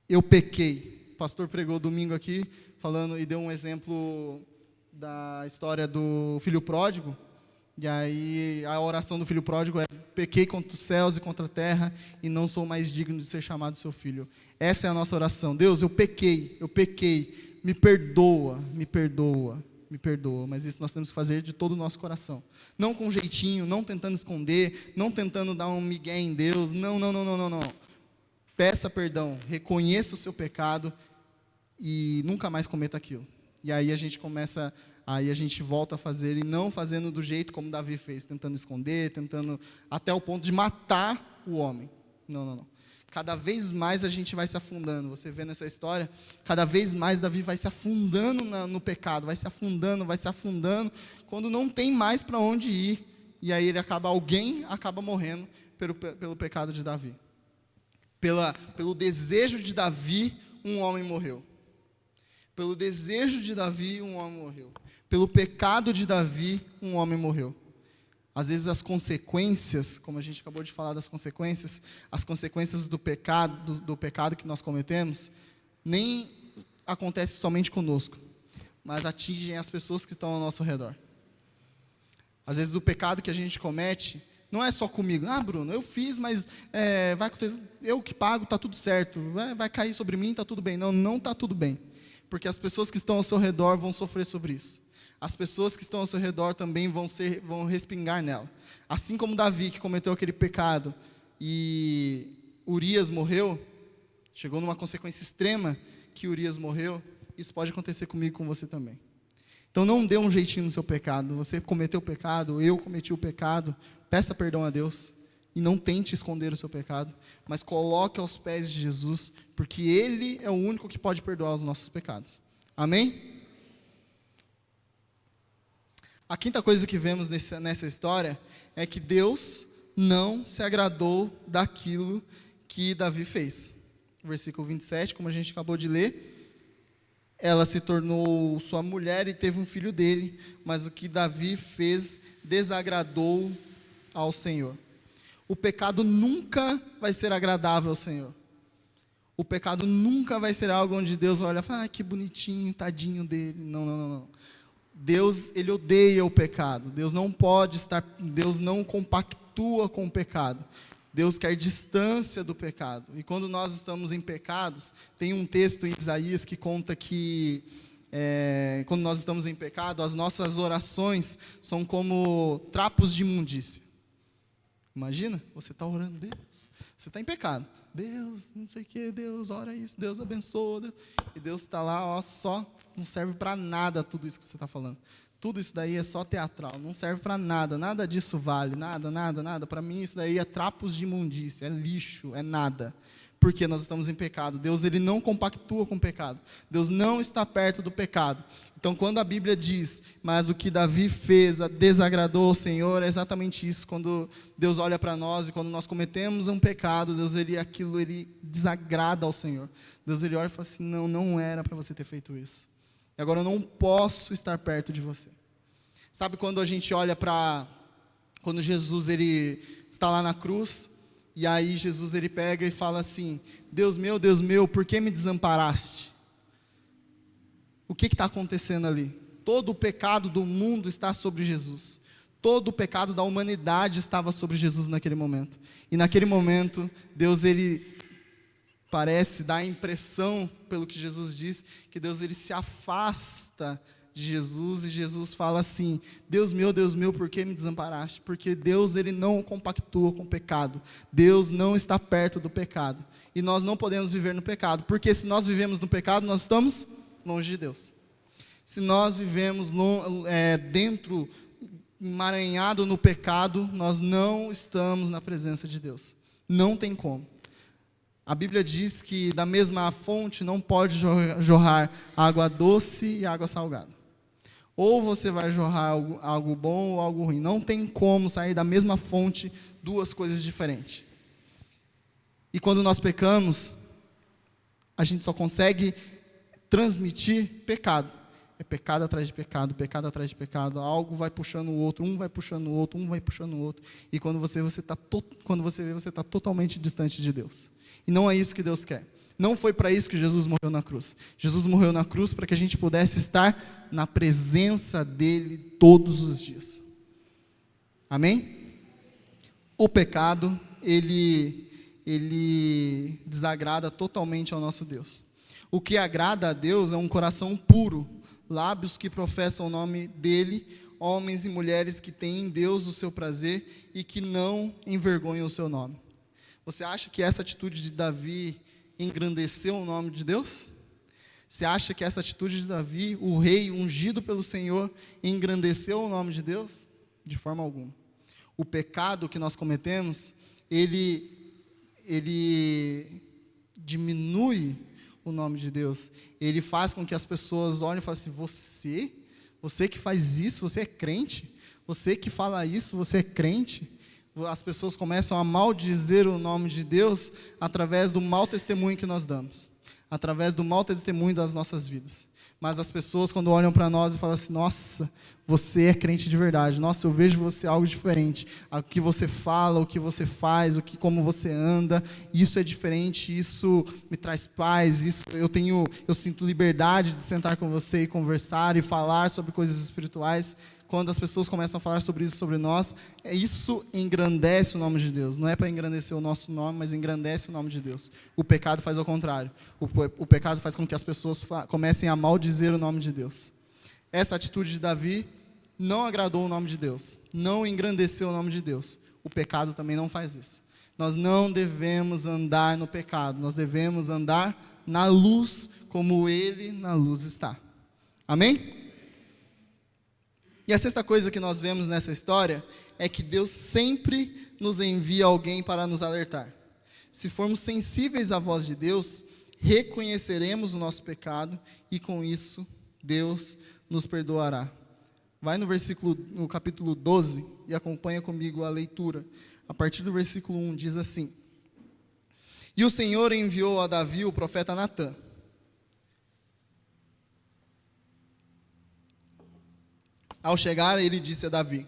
Eu pequei. O pastor pregou domingo aqui, falando e deu um exemplo da história do filho pródigo. E aí a oração do filho pródigo é: pequei contra os céus e contra a terra e não sou mais digno de ser chamado seu filho. Essa é a nossa oração. Deus, eu pequei, me perdoa, me perdoa, me perdoa. Mas isso nós temos que fazer de todo o nosso coração. Não com jeitinho, não tentando esconder, não tentando dar um migué em Deus. Não. Peça perdão, reconheça o seu pecado e nunca mais cometa aquilo. E aí a gente volta a fazer, e não fazendo do jeito como Davi fez, tentando esconder, tentando até o ponto de matar o homem. Não. Cada vez mais a gente vai se afundando. Você vê nessa história, cada vez mais Davi vai se afundando no pecado, vai se afundando, quando não tem mais para onde ir. E aí alguém acaba morrendo pelo pecado de Davi. Pelo desejo de Davi, um homem morreu. Pelo desejo de Davi, um homem morreu. Pelo pecado de Davi, um homem morreu. Às vezes as consequências, como a gente acabou de falar das consequências, as consequências do pecado que nós cometemos, nem acontece somente conosco, mas atingem as pessoas que estão ao nosso redor. Às vezes o pecado que a gente comete não é só comigo. Bruno, eu fiz, mas vai acontecer, eu que pago, está tudo certo, vai cair sobre mim, está tudo bem. Não está tudo bem, porque as pessoas que estão ao seu redor vão sofrer sobre isso. As pessoas que estão ao seu redor também vão respingar nela. Assim como Davi, que cometeu aquele pecado, e Urias morreu, chegou numa consequência extrema, que Urias morreu, isso pode acontecer comigo e com você também. Então não dê um jeitinho no seu pecado. Você cometeu o pecado, eu cometi o pecado, peça perdão a Deus, e não tente esconder o seu pecado, mas coloque aos pés de Jesus, porque Ele é o único que pode perdoar os nossos pecados. Amém? A quinta coisa que vemos nessa história é que Deus não se agradou daquilo que Davi fez. Versículo 27, como a gente acabou de ler, ela se tornou sua mulher e teve um filho dele, mas o que Davi fez desagradou ao Senhor. O pecado nunca vai ser agradável ao Senhor. O pecado nunca vai ser algo onde Deus vai olhar e falar: que bonitinho, tadinho dele. Não. Deus, Ele odeia o pecado. Deus não compactua com o pecado. Deus quer distância do pecado. E quando nós estamos em pecados, tem um texto em Isaías que conta que quando nós estamos em pecado, as nossas orações são como trapos de imundícia. Imagina, você está orando, Deus, você está em pecado. Deus, não sei o que, Deus, ora isso, Deus abençoa. Deus. E Deus está lá, só não serve para nada tudo isso que você está falando. Tudo isso daí é só teatral, não serve para nada, nada disso vale, nada. Para mim isso daí é trapos de imundícia, é lixo, é nada. Porque nós estamos em pecado. Deus, Ele não compactua com o pecado. Deus não está perto do pecado. Então, quando a Bíblia diz, mas o que Davi fez desagradou ao Senhor, é exatamente isso. Quando Deus olha para nós e quando nós cometemos um pecado, Deus, Ele desagrada ao Senhor. Deus, Ele olha e fala assim: não era para você ter feito isso. E agora eu não posso estar perto de você. Sabe quando a gente olha quando Jesus, Ele está lá na cruz, e aí Jesus, Ele pega e fala assim: Deus meu, por que me desamparaste? O que está acontecendo ali? Todo o pecado do mundo está sobre Jesus. Todo o pecado da humanidade estava sobre Jesus naquele momento. E naquele momento, Deus, Ele parece dar a impressão, pelo que Jesus diz, que Deus, Ele se afasta de Jesus, e Jesus fala assim: Deus meu, por que me desamparaste? Porque Deus, Ele não compactua com o pecado. Deus não está perto do pecado. E nós não podemos viver no pecado, porque se nós vivemos no pecado, nós estamos longe de Deus. Se nós vivemos dentro, emaranhado no pecado, nós não estamos na presença de Deus. Não tem como. A Bíblia diz que da mesma fonte não pode jorrar água doce e água salgada. Ou você vai jorrar algo bom ou algo ruim. Não tem como sair da mesma fonte duas coisas diferentes. E quando nós pecamos, a gente só consegue transmitir pecado. É pecado atrás de pecado, pecado atrás de pecado. Algo vai puxando o outro, um vai puxando o outro, um vai puxando o outro. E quando você vê, você está totalmente distante de Deus. E não é isso que Deus quer. Não foi para isso que Jesus morreu na cruz. Jesus morreu na cruz para que a gente pudesse estar na presença dEle todos os dias. Amém? O pecado, ele desagrada totalmente ao nosso Deus. O que agrada a Deus é um coração puro, lábios que professam o nome dEle, homens e mulheres que têm em Deus o seu prazer e que não envergonham o seu nome. Você acha que essa atitude de Davi engrandeceu o nome de Deus? Você acha que essa atitude de Davi, o rei ungido pelo Senhor, engrandeceu o nome de Deus? De forma alguma. O pecado que nós cometemos, ele diminui o nome de Deus. Ele faz com que as pessoas olhem e falem assim: você que faz isso, você é crente? Você que fala isso, você é crente? As pessoas começam a maldizer o nome de Deus através do mau testemunho que nós damos, através do mau testemunho das nossas vidas. Mas as pessoas, quando olham para nós e falam assim: nossa, você é crente de verdade, nossa, eu vejo você algo diferente, o que você fala, o que você faz, como você anda, isso é diferente, isso me traz paz, isso eu sinto liberdade de sentar com você e conversar e falar sobre coisas espirituais. Quando as pessoas começam a falar sobre isso, sobre nós, isso engrandece o nome de Deus. Não é para engrandecer o nosso nome, mas engrandece o nome de Deus. O pecado faz ao contrário. O pecado faz com que as pessoas comecem a maldizer o nome de Deus. Essa atitude de Davi não agradou o nome de Deus, não engrandeceu o nome de Deus. O pecado também não faz isso. Nós não devemos andar no pecado, nós devemos andar na luz, como Ele na luz está. Amém? E a sexta coisa que nós vemos nessa história é que Deus sempre nos envia alguém para nos alertar. Se formos sensíveis à voz de Deus, reconheceremos o nosso pecado e com isso Deus nos perdoará. Vai no capítulo 12 e acompanha comigo a leitura. A partir do versículo 1 diz assim: E o Senhor enviou a Davi o profeta Natã. Ao chegar, ele disse a Davi: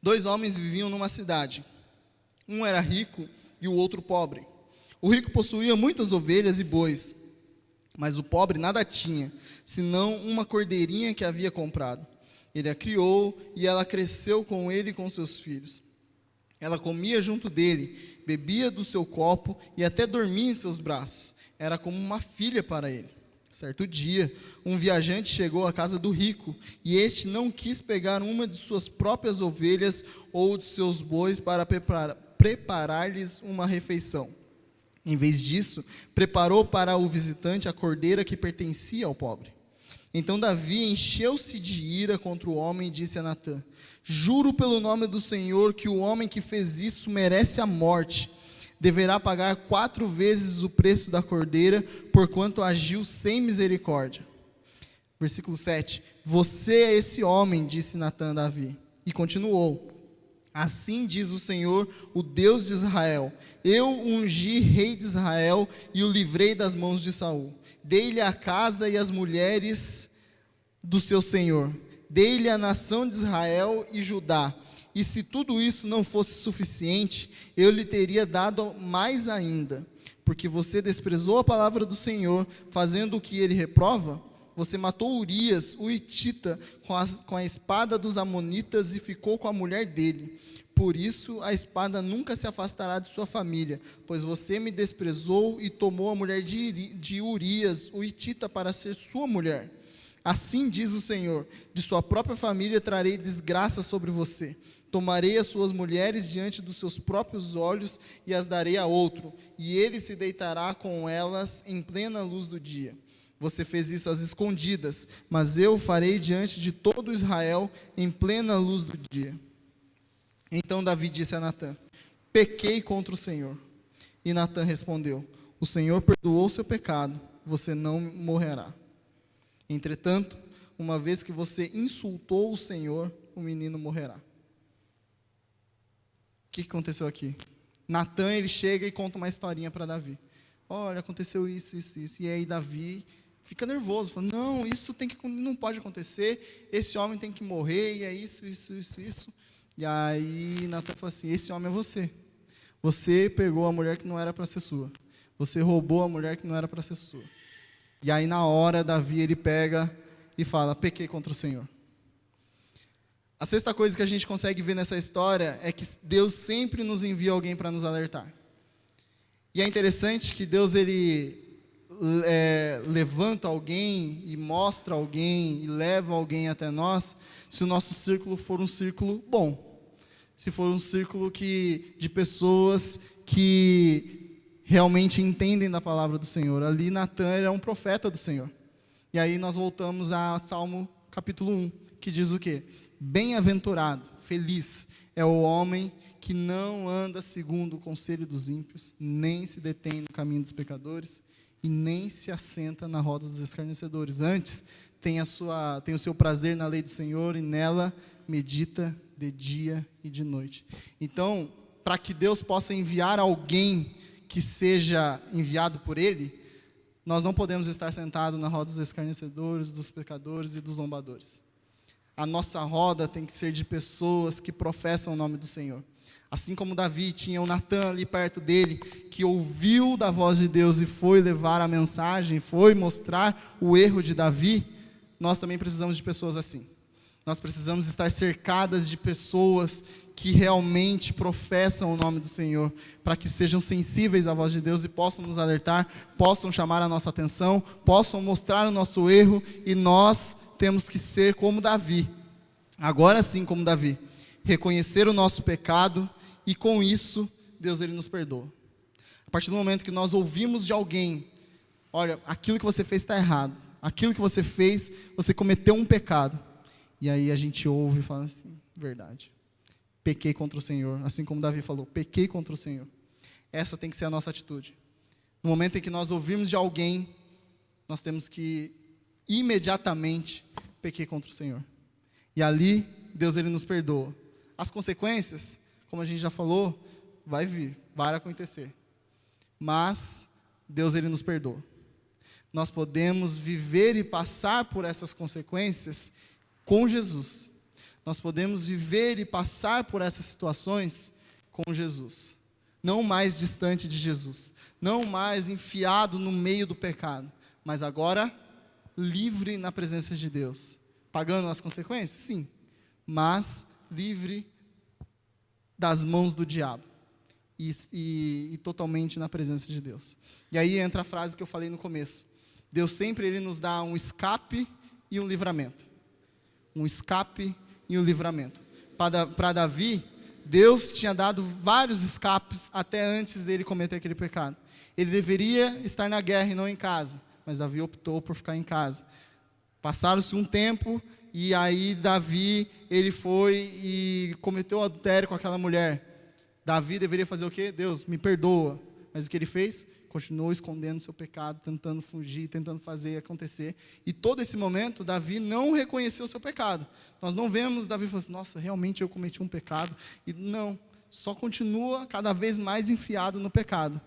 2 homens viviam numa cidade. Um era rico e o outro pobre. O rico possuía muitas ovelhas e bois, mas o pobre nada tinha, senão uma cordeirinha que havia comprado. Ele a criou e ela cresceu com ele e com seus filhos. Ela comia junto dele, bebia do seu copo e até dormia em seus braços. Era como uma filha para ele. Certo dia, um viajante chegou à casa do rico, e este não quis pegar uma de suas próprias ovelhas ou de seus bois para preparar-lhes uma refeição. Em vez disso, preparou para o visitante a cordeira que pertencia ao pobre. Então Davi encheu-se de ira contra o homem e disse a Natã: Juro pelo nome do Senhor que o homem que fez isso merece a morte. Deverá pagar 4 vezes o preço da cordeira, porquanto agiu sem misericórdia. Versículo 7. Você é esse homem, disse Natã a Davi. E continuou: Assim diz o Senhor, o Deus de Israel: Eu ungi rei de Israel e o livrei das mãos de Saul. Dei-lhe a casa e as mulheres do seu senhor. Dei-lhe a nação de Israel e Judá. E se tudo isso não fosse suficiente, eu lhe teria dado mais ainda. Porque você desprezou a palavra do Senhor, fazendo o que ele reprova. Você matou Urias, o hitita, com a espada dos amonitas e ficou com a mulher dele. Por isso a espada nunca se afastará de sua família, pois você me desprezou e tomou a mulher de Urias, o hitita, para ser sua mulher. Assim diz o Senhor: de sua própria família trarei desgraça sobre você. Tomarei as suas mulheres diante dos seus próprios olhos e as darei a outro, e ele se deitará com elas em plena luz do dia. Você fez isso às escondidas, mas eu o farei diante de todo Israel em plena luz do dia. Então Davi disse a Natã: Pequei contra o Senhor. E Natã respondeu: O Senhor perdoou seu pecado, você não morrerá. Entretanto, uma vez que você insultou o Senhor, o menino morrerá. O que aconteceu aqui? Natan, ele chega e conta uma historinha para Davi. Olha, aconteceu isso, isso, isso. E aí Davi fica nervoso, fala, não, isso não pode acontecer, esse homem tem que morrer, e é isso, isso, isso, isso. E aí Natan fala assim, esse homem é você. Você pegou a mulher que não era para ser sua. Você roubou a mulher que não era para ser sua. E aí na hora, Davi, ele pega e fala, pequei contra o Senhor. A sexta coisa que a gente consegue ver nessa história é que Deus sempre nos envia alguém para nos alertar. E é interessante que Deus, ele levanta alguém e mostra alguém e leva alguém até nós, se o nosso círculo for um círculo bom. Se for um círculo de pessoas que realmente entendem da palavra do Senhor. Ali Natan era um profeta do Senhor. E aí nós voltamos a Salmo capítulo 1, que diz o quê? Bem-aventurado, feliz é o homem que não anda segundo o conselho dos ímpios, nem se detém no caminho dos pecadores, e nem se assenta na roda dos escarnecedores. Antes, tem o seu prazer na lei do Senhor, e nela medita de dia e de noite. Então, para que Deus possa enviar alguém que seja enviado por Ele, nós não podemos estar sentados na roda dos escarnecedores, dos pecadores e dos zombadores. A nossa roda tem que ser de pessoas que professam o nome do Senhor. Assim como Davi tinha o Natan ali perto dele, que ouviu da voz de Deus e foi levar a mensagem, foi mostrar o erro de Davi, nós também precisamos de pessoas assim. Nós precisamos estar cercadas de pessoas que realmente professam o nome do Senhor, para que sejam sensíveis à voz de Deus e possam nos alertar, possam chamar a nossa atenção, possam mostrar o nosso erro, e nós temos que ser como Davi, agora sim como Davi, reconhecer o nosso pecado, e com isso, Deus, ele nos perdoa. A partir do momento que nós ouvimos de alguém, olha, aquilo que você fez está errado, aquilo que você fez, você cometeu um pecado, e aí a gente ouve e fala assim, verdade, pequei contra o Senhor, assim como Davi falou, pequei contra o Senhor. Essa tem que ser a nossa atitude. No momento em que nós ouvimos de alguém, nós temos que imediatamente pequei contra o Senhor. E ali, Deus, ele nos perdoa. As consequências, como a gente já falou, vai vir, vai acontecer. Mas Deus, ele nos perdoa. Nós podemos viver e passar por essas consequências com Jesus. Nós podemos viver e passar por essas situações com Jesus. Não mais distante de Jesus. Não mais enfiado no meio do pecado. Mas agora, livre na presença de Deus. Pagando as consequências? Sim. Mas livre das mãos do diabo. E totalmente na presença de Deus. E aí entra a frase que eu falei no começo. Deus sempre, ele nos dá um escape e um livramento. Um escape e um livramento. Para Davi, Deus tinha dado vários escapes até antes dele cometer aquele pecado. Ele deveria estar na guerra e não em casa, mas Davi optou por ficar em casa. Passaram-se um tempo e aí Davi, ele foi e cometeu adultério com aquela mulher. Davi deveria fazer o quê? Deus, me perdoa. Mas o que ele fez? Continuou escondendo seu pecado, tentando fugir, tentando fazer acontecer. E todo esse momento, Davi não reconheceu o seu pecado. Nós não vemos Davi falando assim, nossa, realmente eu cometi um pecado. E não, só continua cada vez mais enfiado no pecado.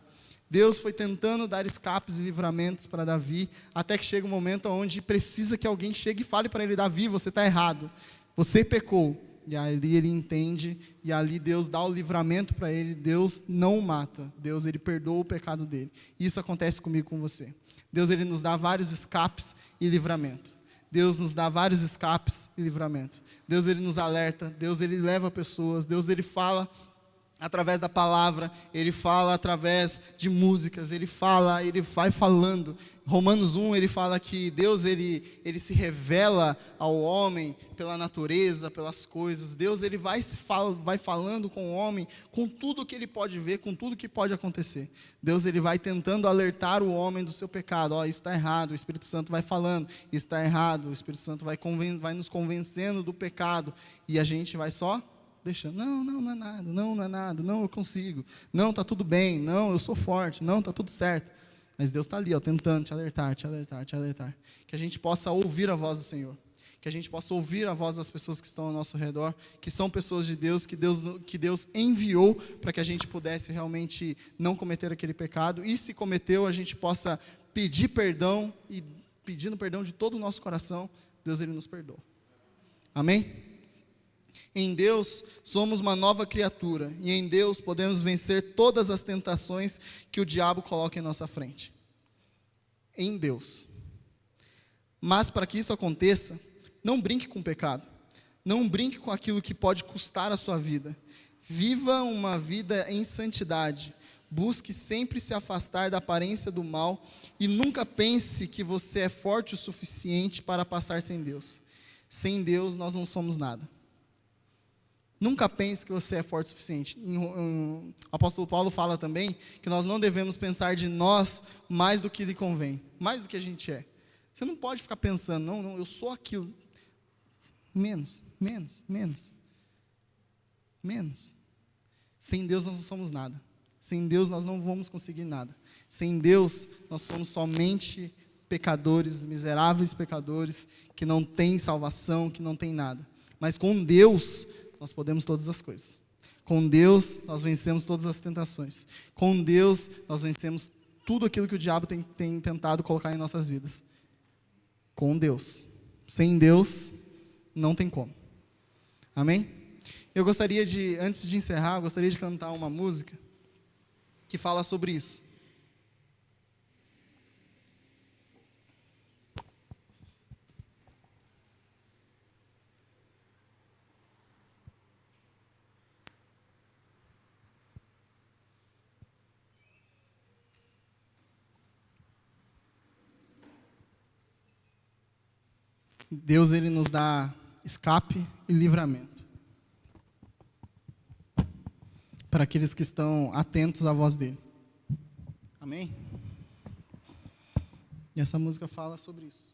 Deus foi tentando dar escapes e livramentos para Davi, até que chega um momento onde precisa que alguém chegue e fale para ele, Davi, você está errado, você pecou. E ali ele entende, e ali Deus dá o livramento para ele, Deus não o mata, Deus, ele perdoa o pecado dele. Isso acontece comigo, com você. Deus, ele nos dá vários escapes e livramento. Deus nos dá vários escapes e livramento. Deus, ele nos alerta, Deus, ele leva pessoas, Deus, ele fala através da palavra, ele fala através de músicas, ele vai falando. Romanos 1, ele fala que Deus, ele se revela ao homem pela natureza, pelas coisas. Deus, ele vai falando com o homem, com tudo que ele pode ver, com tudo que pode acontecer. Deus, ele vai tentando alertar o homem do seu pecado. Ó, isso está errado, o Espírito Santo vai falando, isso está errado, o Espírito Santo vai nos convencendo do pecado, e a gente vai só deixando, não é nada, não, eu consigo, não, está tudo bem, não, eu sou forte, não, está tudo certo. Mas Deus está ali, ó, tentando te alertar, que a gente possa ouvir a voz do Senhor, que a gente possa ouvir a voz das pessoas que estão ao nosso redor, que são pessoas de Deus, que Deus enviou para que a gente pudesse realmente não cometer aquele pecado, e se cometeu, a gente possa pedir perdão, e pedindo perdão de todo o nosso coração, Deus ele nos perdoa. Amém? Em Deus somos uma nova criatura, e em Deus podemos vencer todas as tentações que o diabo coloca em nossa frente. Em Deus. Mas para que isso aconteça, não brinque com o pecado, não brinque com aquilo que pode custar a sua vida. Viva uma vida em santidade, busque sempre se afastar da aparência do mal e nunca pense que você é forte o suficiente para passar sem Deus. Sem Deus nós não somos nada. Nunca pense que você é forte o suficiente. O apóstolo Paulo fala também que nós não devemos pensar de nós mais do que lhe convém, mais do que a gente é. Você não pode ficar pensando, não, eu sou aquilo. Menos. Sem Deus nós não somos nada. Sem Deus nós não vamos conseguir nada. Sem Deus nós somos somente pecadores, miseráveis pecadores, que não têm salvação, que não têm nada. Mas com Deus nós podemos todas as coisas. Com Deus nós vencemos todas as tentações. Com Deus nós vencemos tudo aquilo que o diabo tem tentado colocar em nossas vidas. Com Deus. Sem Deus, não tem como. Amém? Eu gostaria de, antes de encerrar, eu gostaria de cantar uma música que fala sobre isso. Deus, ele nos dá escape e livramento para aqueles que estão atentos à voz dele. Amém? E essa música fala sobre isso.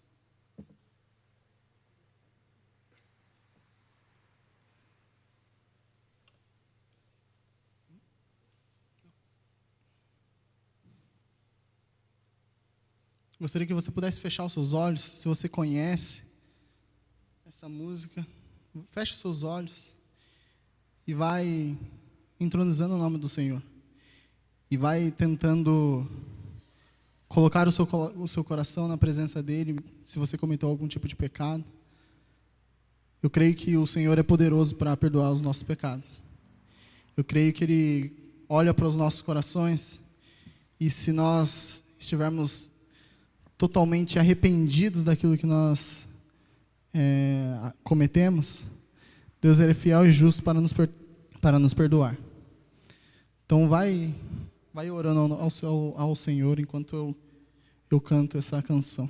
Gostaria que você pudesse fechar os seus olhos, se você conhece essa música, feche os seus olhos e vai entronizando o nome do Senhor. E vai tentando colocar o seu coração na presença dEle, se você cometeu algum tipo de pecado. Eu creio que o Senhor é poderoso para perdoar os nossos pecados. Eu creio que Ele olha para os nossos corações e se nós estivermos totalmente arrependidos daquilo que nós cometemos, Deus ele é fiel e justo para nos perdoar. Então vai orando ao Senhor enquanto eu canto essa canção.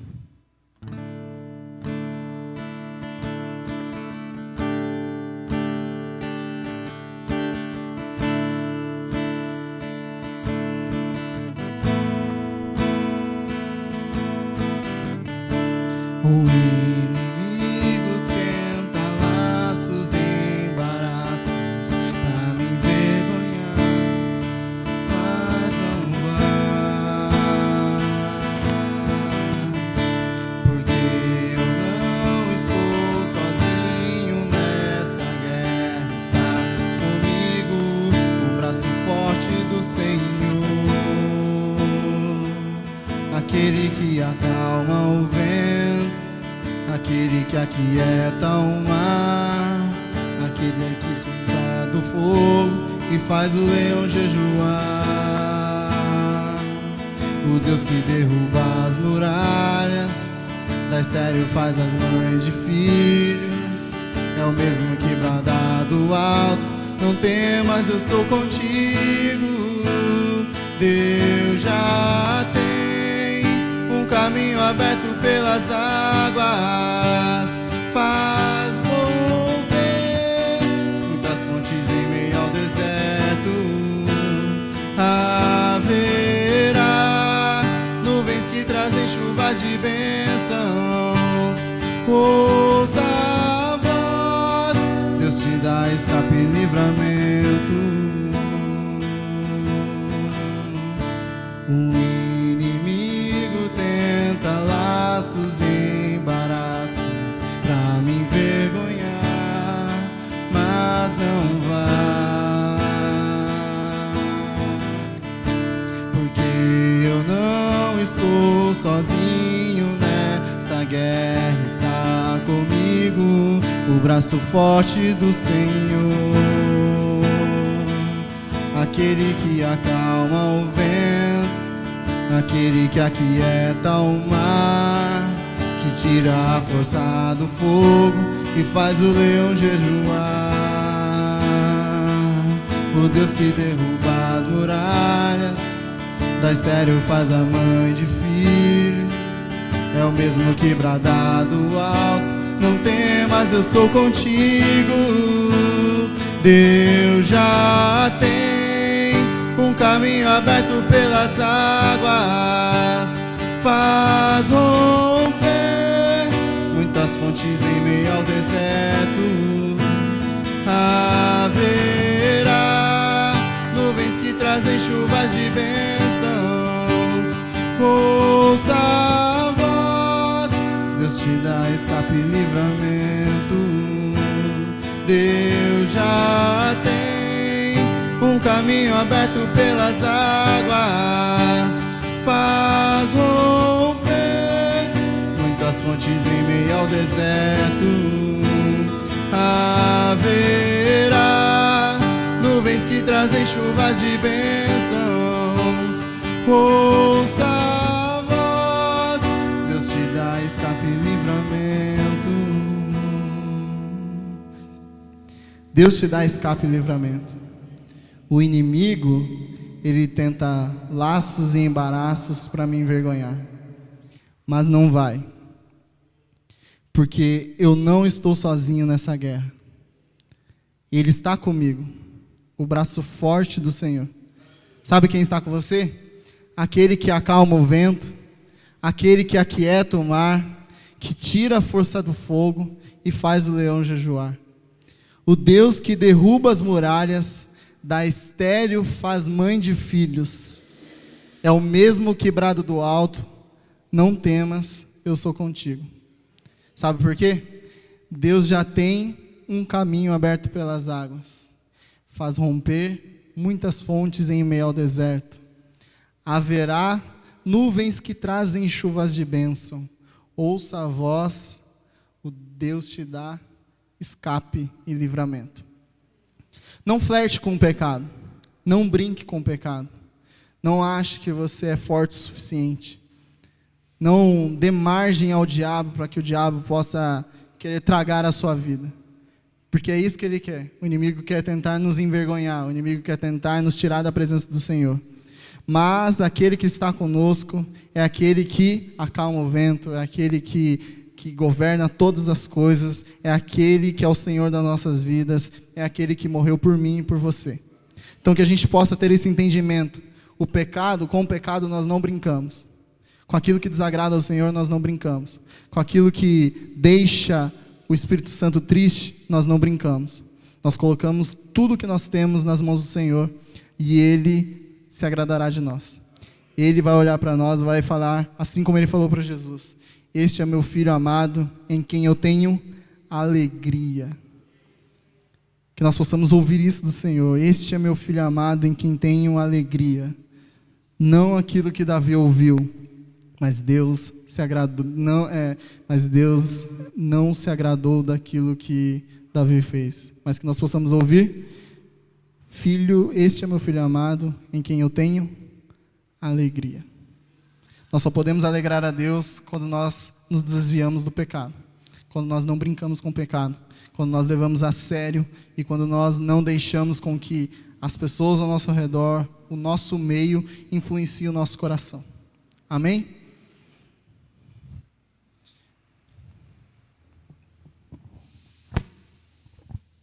O inimigo tenta laços e embaraços pra me envergonhar, mas não vai, porque eu não estou sozinho nessa guerra. Está comigo o braço forte do Senhor, aquele que acalma o vento, aquele que aquieta o mar, aquele que tira do fogo e faz o leão jejuar. O Deus que derruba as muralhas, da estéril faz as mães de filhos, é o mesmo que brada do alto: não temas, eu sou contigo. Deus já tem um caminho aberto pelas águas, faz volver muitas fontes em meio ao deserto. Haverá nuvens que trazem chuvas de bênçãos. Ouça a voz, Deus te dá escape e livramento. Laços e embaraços pra me porque eu não estou sozinho nesta guerra, está comigo o braço forte do Senhor, aquele que acalma o vento, aquele que aquieta o mar, que tira a força do fogo e faz o leão jejuar. O Deus que derruba as muralhas, da estéril faz a mãe de filhos, é o mesmo que brada do alto: não temas, eu sou contigo. Deus já tem um caminho aberto pelas águas, faz romper muitas fontes em meio ao deserto. Haverá nuvens que trazem chuvas de bênçãos. Ouça a voz, Deus te dá escape e livramento. Deus já tem um caminho aberto pelas águas, faz romper muitas fontes em meio ao deserto. Haverá nuvens que trazem chuvas de bênçãos. Ouça a voz, Deus te dá escape e livramento. Deus te dá escape e livramento. O inimigo, ele tenta laços e embaraços para me envergonhar, mas não vai, porque eu não estou sozinho nessa guerra. Ele está comigo, o braço forte do Senhor. Sabe quem está com você? Aquele que acalma o vento, aquele que aquieta o mar, que tira a força do fogo e faz o leão jejuar. O Deus que derruba as muralhas, da estéril faz mãe de filhos, é o mesmo que brada do alto: não temas, eu sou contigo. Sabe por quê? Deus já tem um caminho aberto pelas águas, faz romper muitas fontes em meio ao deserto. Haverá nuvens que trazem chuvas de bênção. Ouça a voz, o Deus te dá escape e livramento. Não flerte com o pecado, não brinque com o pecado, não ache que você é forte o suficiente. Não dê margem ao diabo para que o diabo possa querer tragar a sua vida, porque é isso que ele quer. O inimigo quer tentar nos envergonhar, o inimigo quer tentar nos tirar da presença do Senhor. Mas aquele que está conosco é aquele que acalma o vento, é aquele que governa todas as coisas, é aquele que é o Senhor das nossas vidas, é aquele que morreu por mim e por você. Então que a gente possa ter esse entendimento. Com o pecado nós não brincamos. Com aquilo que desagrada ao Senhor nós não brincamos. Com aquilo que deixa o Espírito Santo triste, nós não brincamos. Nós colocamos tudo que nós temos nas mãos do Senhor e Ele se agradará de nós. Ele vai olhar para nós, vai falar, assim como Ele falou para Jesus: este é meu filho amado, em quem eu tenho alegria. Que nós possamos ouvir isso do Senhor: este é meu filho amado, em quem tenho alegria. Não aquilo que Davi ouviu, mas Deus não se agradou daquilo que Davi fez. Mas que nós possamos ouvir: filho, este é meu filho amado, em quem eu tenho alegria. Nós só podemos alegrar a Deus quando nós nos desviamos do pecado, quando nós não brincamos com o pecado, quando nós levamos a sério e quando nós não deixamos com que as pessoas ao nosso redor, o nosso meio, influenciem o nosso coração. Amém?